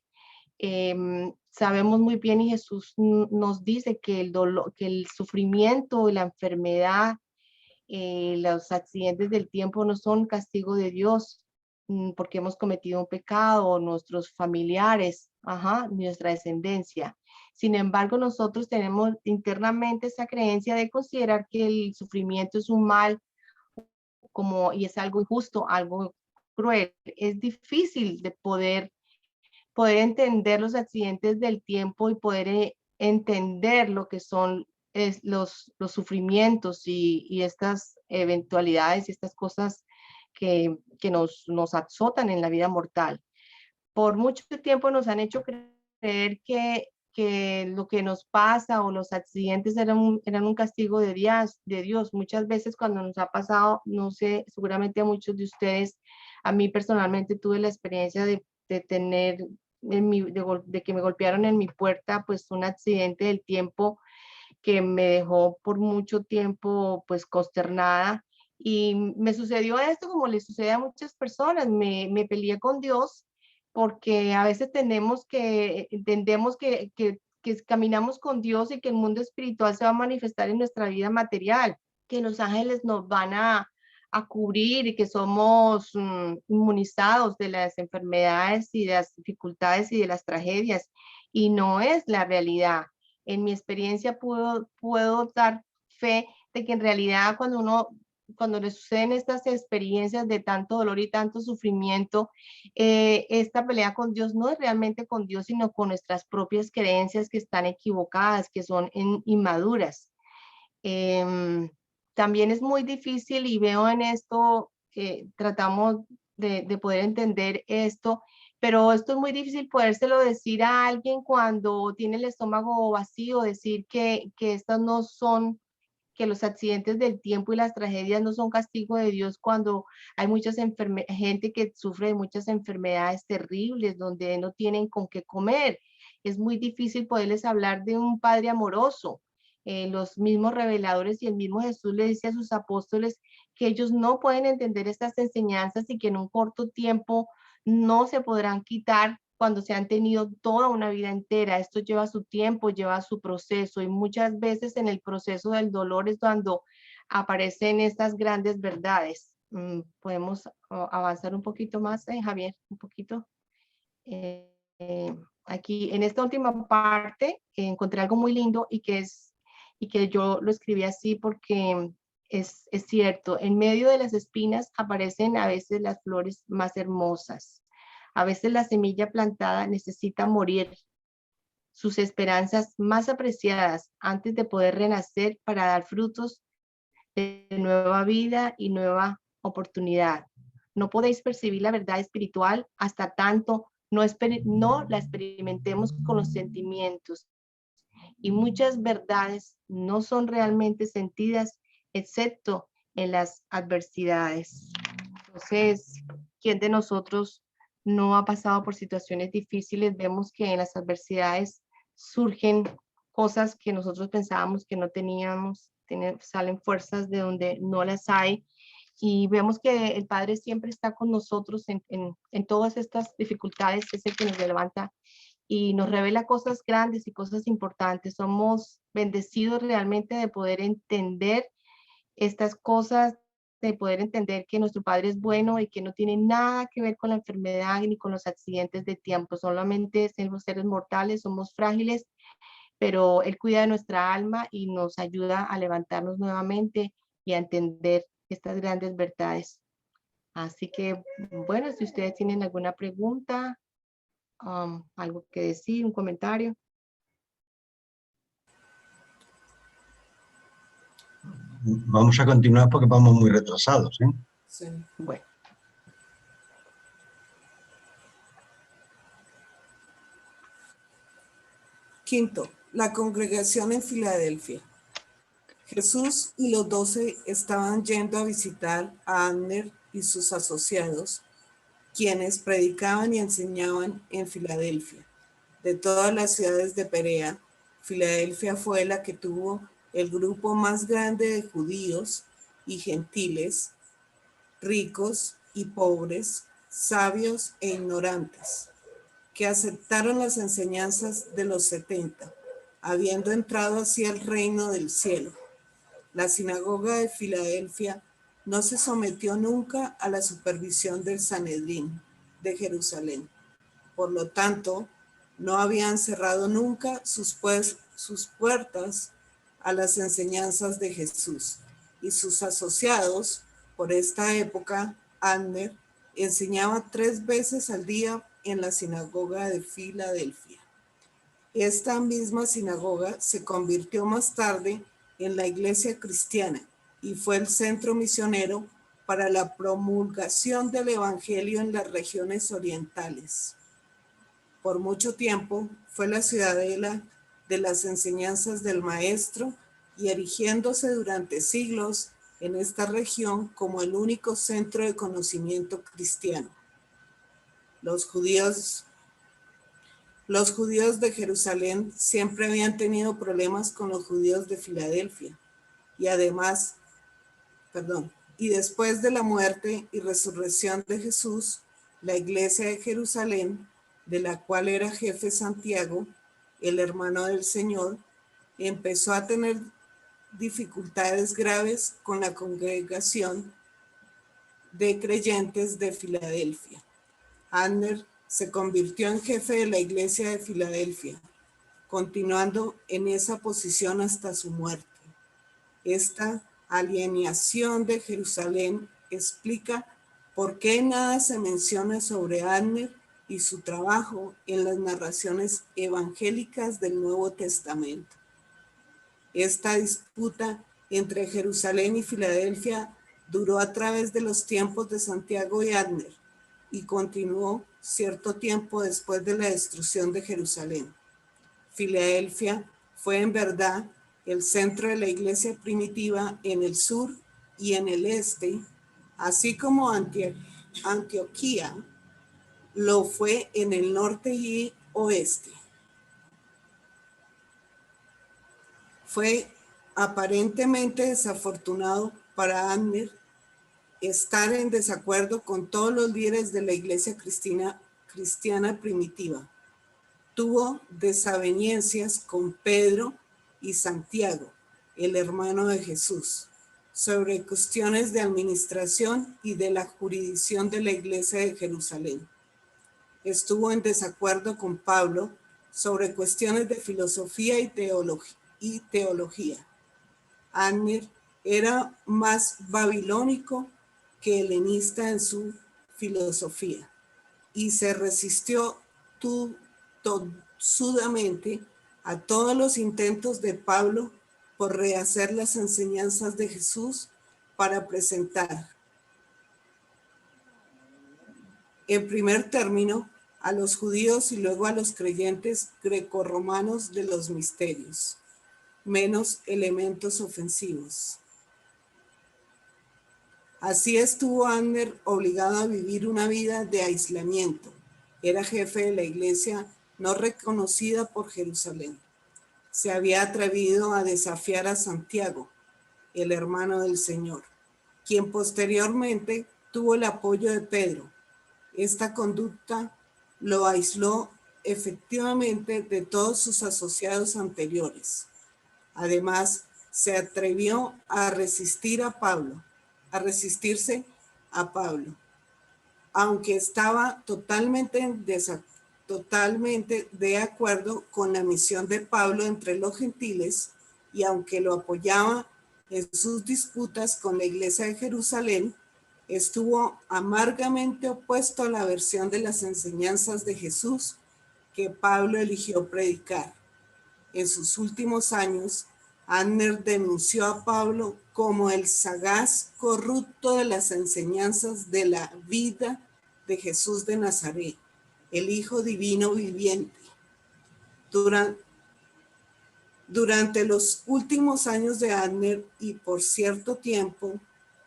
Sabemos muy bien y Jesús nos dice que el dolor, que el sufrimiento y la enfermedad, los accidentes del tiempo no son castigo de Dios porque hemos cometido un pecado, nuestros familiares, nuestra descendencia. Sin embargo, nosotros tenemos internamente esa creencia de considerar que el sufrimiento es un mal y es algo injusto, algo cruel. Es difícil de poder entender los accidentes del tiempo y poder entender lo que son los sufrimientos y estas eventualidades y estas cosas que nos azotan en la vida mortal. Por mucho tiempo nos han hecho creer que lo que nos pasa o los accidentes eran un castigo de Dios. Muchas veces cuando nos ha pasado, no sé, seguramente a muchos de ustedes, a mí personalmente tuve la experiencia de tener, de que me golpearon en mi puerta, pues un accidente del tiempo que me dejó por mucho tiempo pues consternada. Y me sucedió esto como le sucede a muchas personas, me peleé con Dios porque a veces entendemos que caminamos con Dios y que el mundo espiritual se va a manifestar en nuestra vida material, que los ángeles nos van a cubrir y que somos inmunizados de las enfermedades y de las dificultades y de las tragedias, y no es la realidad. En mi experiencia puedo dar fe de que en realidad cuando le suceden estas experiencias de tanto dolor y tanto sufrimiento, esta pelea con Dios no es realmente con Dios, sino con nuestras propias creencias que están equivocadas, que son inmaduras. También es muy difícil y veo en esto que tratamos de poder entender esto, pero esto es muy difícil podérselo decir a alguien cuando tiene el estómago vacío, decir que estas no son, que los accidentes del tiempo y las tragedias no son castigo de Dios cuando hay mucha gente que sufre de muchas enfermedades terribles donde no tienen con qué comer. Es muy difícil poderles hablar de un Padre amoroso. Los mismos reveladores y el mismo Jesús le dice a sus apóstoles que ellos no pueden entender estas enseñanzas y que en un corto tiempo no se podrán quitar cuando se han tenido toda una vida entera. Esto lleva su tiempo, lleva su proceso, y muchas veces en el proceso del dolor es cuando aparecen estas grandes verdades. Podemos avanzar un poquito más, Javier, un poquito. Aquí en esta última parte encontré algo muy lindo y que yo lo escribí así porque es cierto. En medio de las espinas aparecen a veces las flores más hermosas. A veces la semilla plantada necesita morir sus esperanzas más apreciadas antes de poder renacer para dar frutos de nueva vida y nueva oportunidad. No podéis percibir la verdad espiritual hasta tanto no la experimentemos con los sentimientos. Y muchas verdades no son realmente sentidas excepto en las adversidades. Entonces, ¿quién de nosotros no ha pasado por situaciones difíciles? Vemos que en las adversidades surgen cosas que nosotros pensábamos que no teníamos, salen fuerzas de donde no las hay, y vemos que el Padre siempre está con nosotros en todas estas dificultades, es el que nos levanta y nos revela cosas grandes y cosas importantes. Somos bendecidos realmente de poder entender estas cosas, de poder entender que nuestro Padre es bueno y que no tiene nada que ver con la enfermedad ni con los accidentes de tiempo. Solamente somos seres mortales, somos frágiles, pero Él cuida de nuestra alma y nos ayuda a levantarnos nuevamente y a entender estas grandes verdades. Así que, bueno, si ustedes tienen alguna pregunta, algo que decir, un comentario. Vamos a continuar porque vamos muy retrasados, ¿eh? Sí. Bueno. Quinto, la congregación en Filadelfia. Jesús y los 12 estaban yendo a visitar a Abner y sus asociados, quienes predicaban y enseñaban en Filadelfia. De todas las ciudades de Perea, Filadelfia fue la que tuvo el grupo más grande de judíos y gentiles, ricos y pobres, sabios e ignorantes, que aceptaron las enseñanzas de los 70, habiendo entrado así al reino del cielo. La sinagoga de Filadelfia no se sometió nunca a la supervisión del Sanedrín de Jerusalén. Por lo tanto, no habían cerrado nunca sus puertas a las enseñanzas de Jesús. Y sus asociados, por esta época, Abner enseñaba 3 veces al día en la sinagoga de Filadelfia. Esta misma sinagoga se convirtió más tarde en la iglesia cristiana y fue el centro misionero para la promulgación del evangelio en las regiones orientales. Por mucho tiempo fue la ciudadela de las enseñanzas del Maestro y erigiéndose durante siglos en esta región como el único centro de conocimiento cristiano. Los judíos de Jerusalén siempre habían tenido problemas con los judíos de Filadelfia y después de la muerte y resurrección de Jesús, la iglesia de Jerusalén, de la cual era jefe Santiago, el hermano del Señor, empezó a tener dificultades graves con la congregación de creyentes de Filadelfia. Abner se convirtió en jefe de la iglesia de Filadelfia, continuando en esa posición hasta su muerte. Esta alienación de Jerusalén explica por qué nada se menciona sobre Abner y su trabajo en las narraciones evangélicas del Nuevo Testamento. Esta disputa entre Jerusalén y Filadelfia duró a través de los tiempos de Santiago y Abner y continuó cierto tiempo después de la destrucción de Jerusalén. Filadelfia fue en verdad el centro de la iglesia primitiva en el sur y en el este, así como Antioquía lo fue en el norte y oeste. Fue aparentemente desafortunado para Abner estar en desacuerdo con todos los líderes de la iglesia cristiana primitiva. Tuvo desavenencias con Pedro y Santiago, el hermano de Jesús, sobre cuestiones de administración y de la jurisdicción de la iglesia de Jerusalén. Estuvo en desacuerdo con Pablo sobre cuestiones de filosofía y teología. Abner era más babilónico que helenista en su filosofía y se resistió tosudamente a todos los intentos de Pablo por rehacer las enseñanzas de Jesús para presentar, en primer término, a los judíos y luego a los creyentes grecorromanos de los misterios, menos elementos ofensivos. Así estuvo Abner obligado a vivir una vida de aislamiento. Era jefe de la iglesia no reconocida por Jerusalén. Se había atrevido a desafiar a Santiago, el hermano del Señor, quien posteriormente tuvo el apoyo de Pedro. Esta conducta lo aisló efectivamente de todos sus asociados anteriores. Además, se atrevió a resistirse a Pablo, aunque estaba totalmente de acuerdo con la misión de Pablo entre los gentiles y aunque lo apoyaba en sus disputas con la iglesia de Jerusalén, estuvo amargamente opuesto a la versión de las enseñanzas de Jesús que Pablo eligió predicar. En sus últimos años, Abner denunció a Pablo como el sagaz corrupto de las enseñanzas de la vida de Jesús de Nazaret, el Hijo Divino viviente. Durante los últimos años de Abner y por cierto tiempo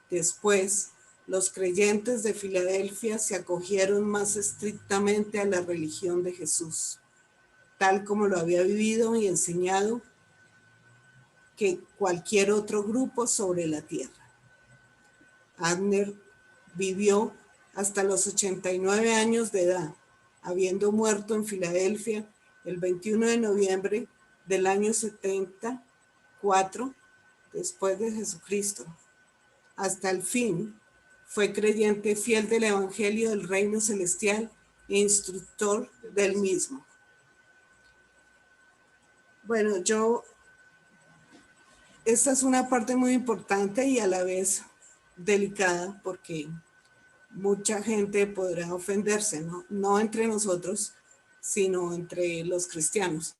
después, los creyentes de Filadelfia se acogieron más estrictamente a la religión de Jesús, tal como lo había vivido y enseñado que cualquier otro grupo sobre la tierra. Abner vivió hasta los 89 años de edad, habiendo muerto en Filadelfia el 21 de noviembre del año 74 después de Jesucristo. Hasta el fin fue creyente fiel del Evangelio del Reino Celestial e instructor del mismo. Bueno, esta es una parte muy importante y a la vez delicada porque mucha gente podrá ofenderse, no entre nosotros, sino entre los cristianos.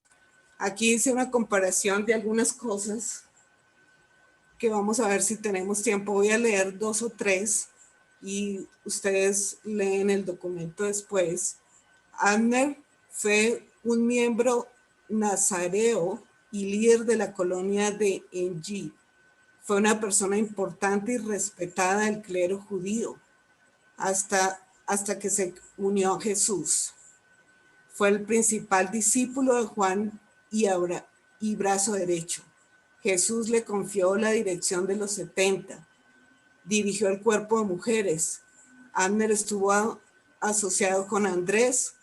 Aquí hice una comparación de algunas cosas que vamos a ver si tenemos tiempo. Voy a leer 2 o 3 y ustedes leen el documento después. Abner fue un miembro nazareo y líder de la colonia de Enji. Fue una persona importante y respetada del clero judío hasta que se unió a Jesús. Fue el principal discípulo de Juan y brazo derecho. Jesús le confió la dirección de los 70. Dirigió el cuerpo de mujeres. Abner estuvo asociado con Andrés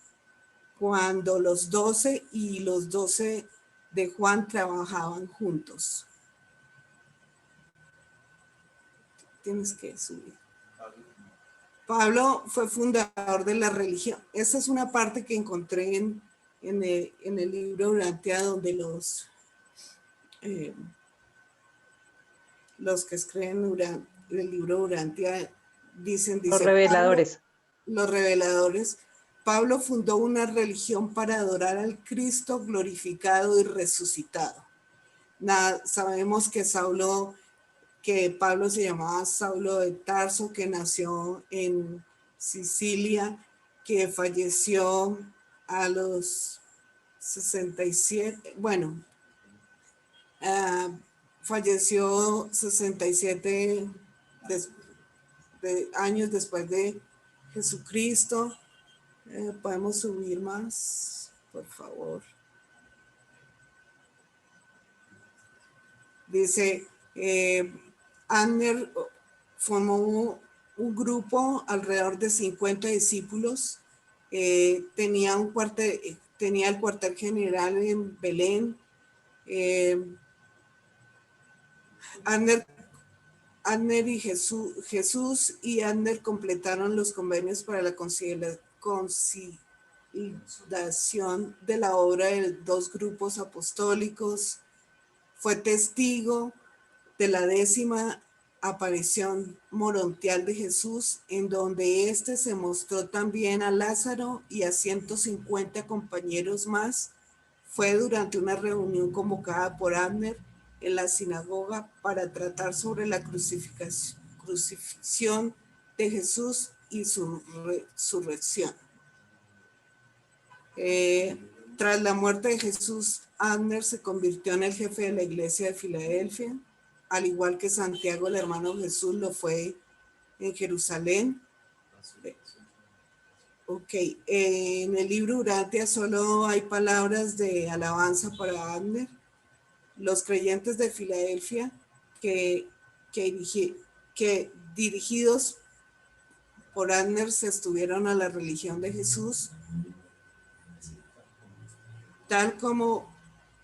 cuando los 12 y los 12 de Juan trabajaban juntos. Tienes que subir. Pablo fue fundador de la religión. Esa es una parte que encontré en el libro Urantia, donde los que escriben el libro Urantia dicen Los reveladores. Pablo, los reveladores. Pablo fundó una religión para adorar al Cristo glorificado y resucitado. Sabemos que Pablo se llamaba Saulo de Tarso, que nació en Sicilia, que falleció a los 67, falleció 67 años después de Jesucristo. Podemos subir más, por favor. Dice, Abner formó un grupo alrededor de 50 discípulos. Tenía el cuartel general en Belén. Abner y Jesús y Abner completaron los convenios para la conciliación de la obra de 2 grupos apostólicos. Fue testigo de la 10ª aparición morontial de Jesús, en donde éste se mostró también a Lázaro y a 150 compañeros más. Fue durante una reunión convocada por Abner en la sinagoga para tratar sobre la crucifixión de Jesús y su resurrección. Tras la muerte de Jesús, Abner se convirtió en el jefe de la iglesia de Filadelfia, al igual que Santiago, el hermano de Jesús, lo fue en Jerusalén. Ok, en el libro Urantia solo hay palabras de alabanza para Abner. Los creyentes de Filadelfia que dirigidos por Abner se estuvieron a la religión de Jesús. tal como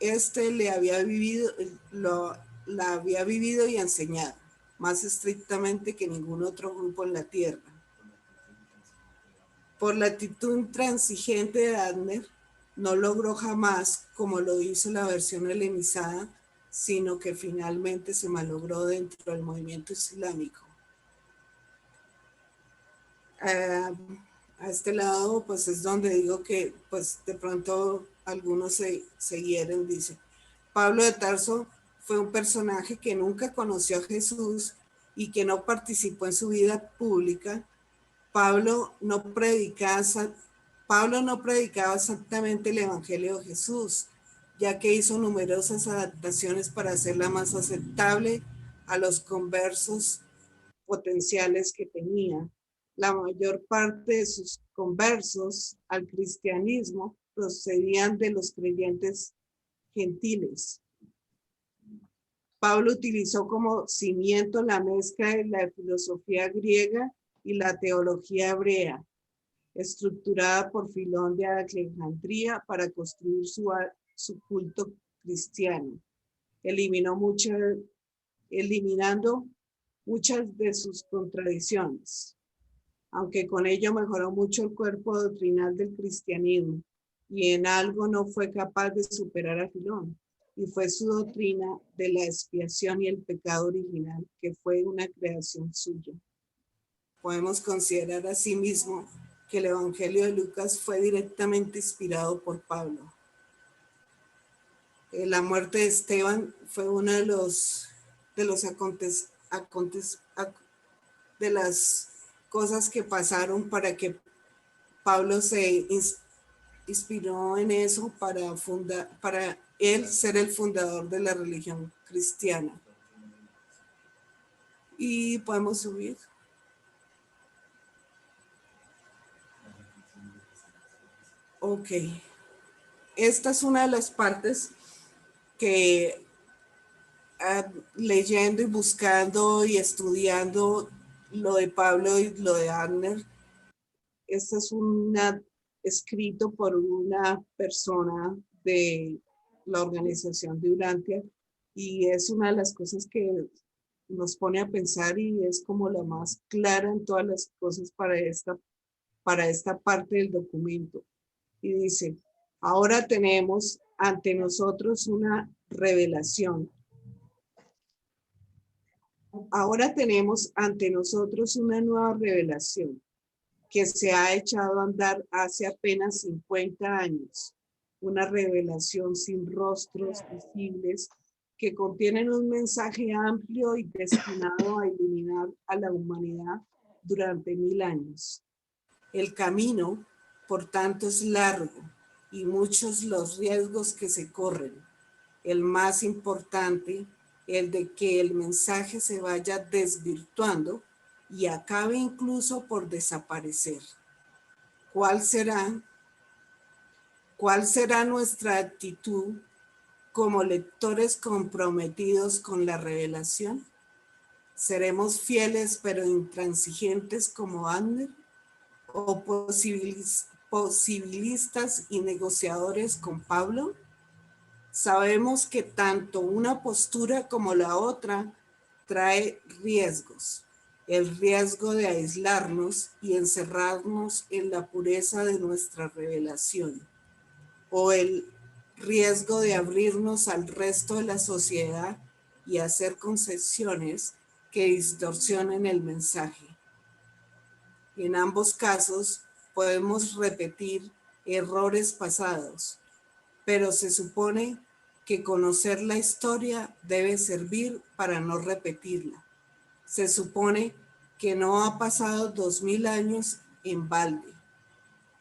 éste le había vivido, la había vivido y enseñado, más estrictamente que ningún otro grupo en la tierra. Por la actitud intransigente de Adner, no logró jamás, como lo hizo la versión helenizada, sino que finalmente se malogró dentro del movimiento islámico. A este lado, pues es donde digo que, pues de pronto algunos se hieren, dice. Pablo de Tarso fue un personaje que nunca conoció a Jesús y que no participó en su vida pública. Pablo no predicaba exactamente el Evangelio de Jesús, ya que hizo numerosas adaptaciones para hacerla más aceptable a los conversos potenciales que tenía. La mayor parte de sus conversos al cristianismo procedían de los creyentes gentiles. Pablo utilizó como cimiento la mezcla de la filosofía griega y la teología hebrea, estructurada por Filón de Alejandría para construir su culto cristiano, eliminando muchas de sus contradicciones, aunque con ello mejoró mucho el cuerpo doctrinal del cristianismo, y en algo no fue capaz de superar a Filón, y fue su doctrina de la expiación y el pecado original, que fue una creación suya. Podemos considerar asimismo que el Evangelio de Lucas fue directamente inspirado por Pablo. La muerte de Esteban fue uno de las cosas que pasaron para que Pablo se inspiró en eso para él ser el fundador de la religión cristiana. Y podemos subir. Ok. Esta es una de las partes que leyendo y buscando y estudiando lo de Pablo y lo de Adner, este es escrito por una persona de la organización de Urantia, y es una de las cosas que nos pone a pensar y es como la más clara en todas las cosas para esta parte del documento. Y dice: ahora tenemos ante nosotros una revelación. Ahora tenemos ante nosotros una nueva revelación que se ha echado a andar hace apenas 50 años. Una revelación sin rostros visibles que contiene un mensaje amplio y destinado a iluminar a la humanidad durante 1000 años. El camino, por tanto, es largo y muchos los riesgos que se corren. El más importante, el de que el mensaje se vaya desvirtuando y acabe incluso por desaparecer. ¿Cuál será nuestra actitud como lectores comprometidos con la revelación? ¿Seremos fieles pero intransigentes como Adner? ¿O posibilistas y negociadores con Pablo? Sabemos que tanto una postura como la otra trae riesgos. El riesgo de aislarnos y encerrarnos en la pureza de nuestra revelación, o el riesgo de abrirnos al resto de la sociedad y hacer concesiones que distorsionen el mensaje. En ambos casos podemos repetir errores pasados, pero se supone que conocer la historia debe servir para no repetirla. Se supone que no ha pasado 2000 años en balde.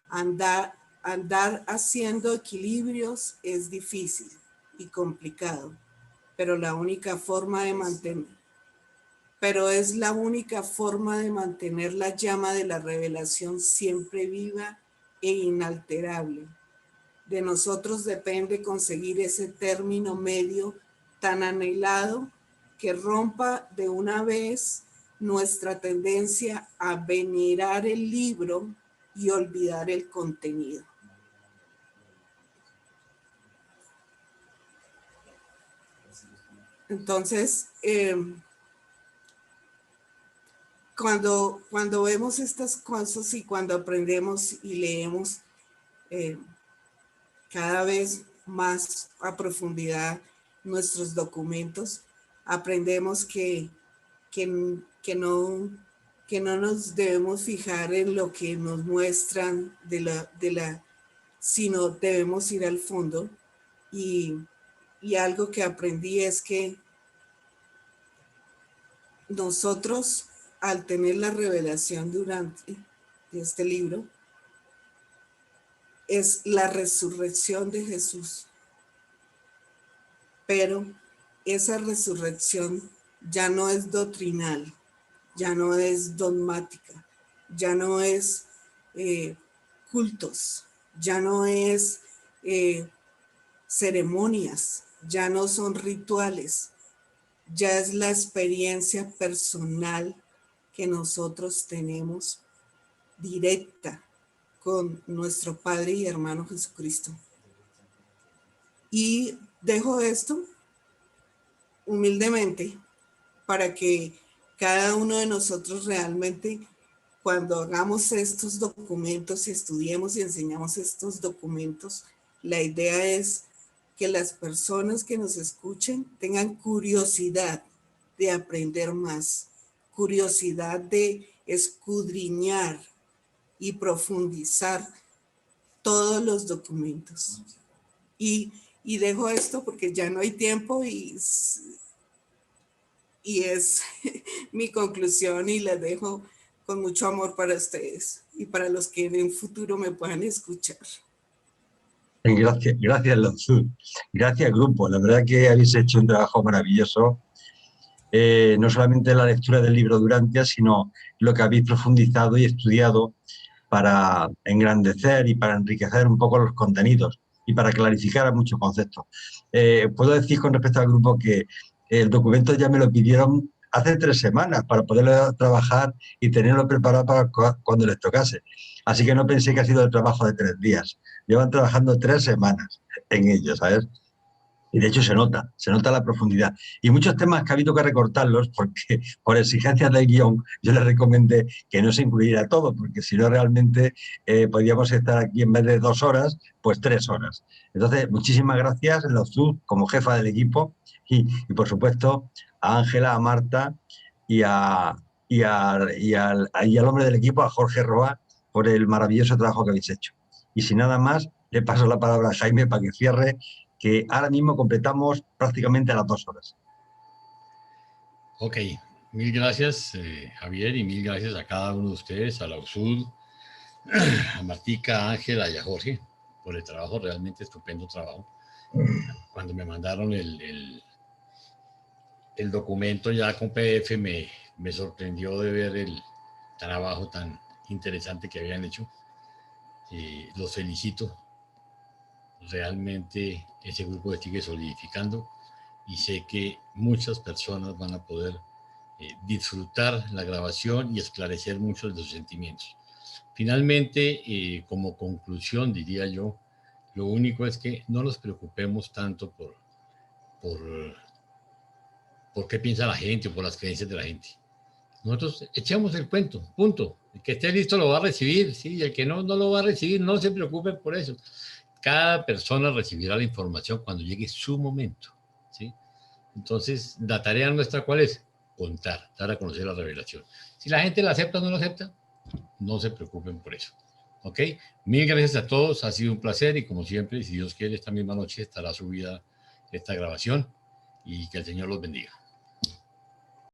Andar haciendo equilibrios es difícil y complicado, pero es la única forma de mantener la llama de la revelación siempre viva e inalterable. De nosotros depende conseguir ese término medio tan anhelado que rompa de una vez nuestra tendencia a venerar el libro y olvidar el contenido. Entonces, cuando vemos estas cosas y cuando aprendemos y leemos cada vez más a profundidad nuestros documentos, aprendemos que no nos debemos fijar en lo que nos muestran sino debemos ir al fondo. Y algo que aprendí es que nosotros, al tener la revelación durante este libro, es la resurrección de Jesús. Pero esa resurrección ya no es doctrinal, ya no es dogmática, ya no es cultos, ya no es ceremonias, ya no son rituales, ya es la experiencia personal que nosotros tenemos directa con nuestro Padre y hermano Jesucristo. Y dejo esto humildemente para que cada uno de nosotros realmente, cuando hagamos estos documentos y estudiemos y enseñamos estos documentos, la idea es que las personas que nos escuchen tengan curiosidad de aprender más, curiosidad de escudriñar y profundizar todos los documentos. Y dejo esto porque ya no hay tiempo y es mi conclusión y la dejo con mucho amor para ustedes y para los que en un futuro me puedan escuchar. Gracias, Lonzú. Gracias, grupo. La verdad que habéis hecho un trabajo maravilloso. No solamente la lectura del libro Durantia, sino lo que habéis profundizado y estudiado para engrandecer y para enriquecer un poco los contenidos y para clarificar muchos conceptos. Puedo decir con respecto al grupo que el documento ya me lo pidieron hace 3 semanas para poderlo trabajar y tenerlo preparado para cuando les tocase. Así que no pensé que ha sido el trabajo de 3 días. Llevan trabajando 3 semanas en ello, ¿sabes? Y de hecho se nota la profundidad. Y muchos temas que ha habido que recortarlos porque por exigencias del guión yo les recomendé que no se incluyera todo, porque si no realmente podríamos estar aquí en vez de 2 horas, pues 3 horas. Entonces, muchísimas gracias, Lonzú, como jefa del equipo, y por supuesto a Ángela, a Marta y al hombre del equipo, a Jorge Roa, por el maravilloso trabajo que habéis hecho. Y sin nada más, le paso la palabra a Jaime para que cierre, que ahora mismo completamos prácticamente las 2 horas. Ok, mil gracias Javier, y mil gracias a cada uno de ustedes, a Lausud, a Martica, a Ángela y a Jorge, por el trabajo, realmente estupendo trabajo. Cuando me mandaron el documento ya con PDF me sorprendió de ver el trabajo tan interesante que habían hecho. Los felicito. Realmente ese grupo sigue solidificando y sé que muchas personas van a poder disfrutar la grabación y esclarecer muchos de sus sentimientos. Finalmente, como conclusión, diría yo, lo único es que no nos preocupemos tanto por qué piensa la gente o por las creencias de la gente. Nosotros echamos el cuento, punto. El que esté listo lo va a recibir, ¿sí? Y el que no lo va a recibir, no se preocupe por eso. Cada persona recibirá la información cuando llegue su momento, ¿sí? Entonces, la tarea nuestra, ¿cuál es? Contar, dar a conocer la revelación. Si la gente la acepta o no la acepta, no se preocupen por eso, ¿ok? Mil gracias a todos, ha sido un placer y como siempre, si Dios quiere, esta misma noche estará subida esta grabación y que el Señor los bendiga.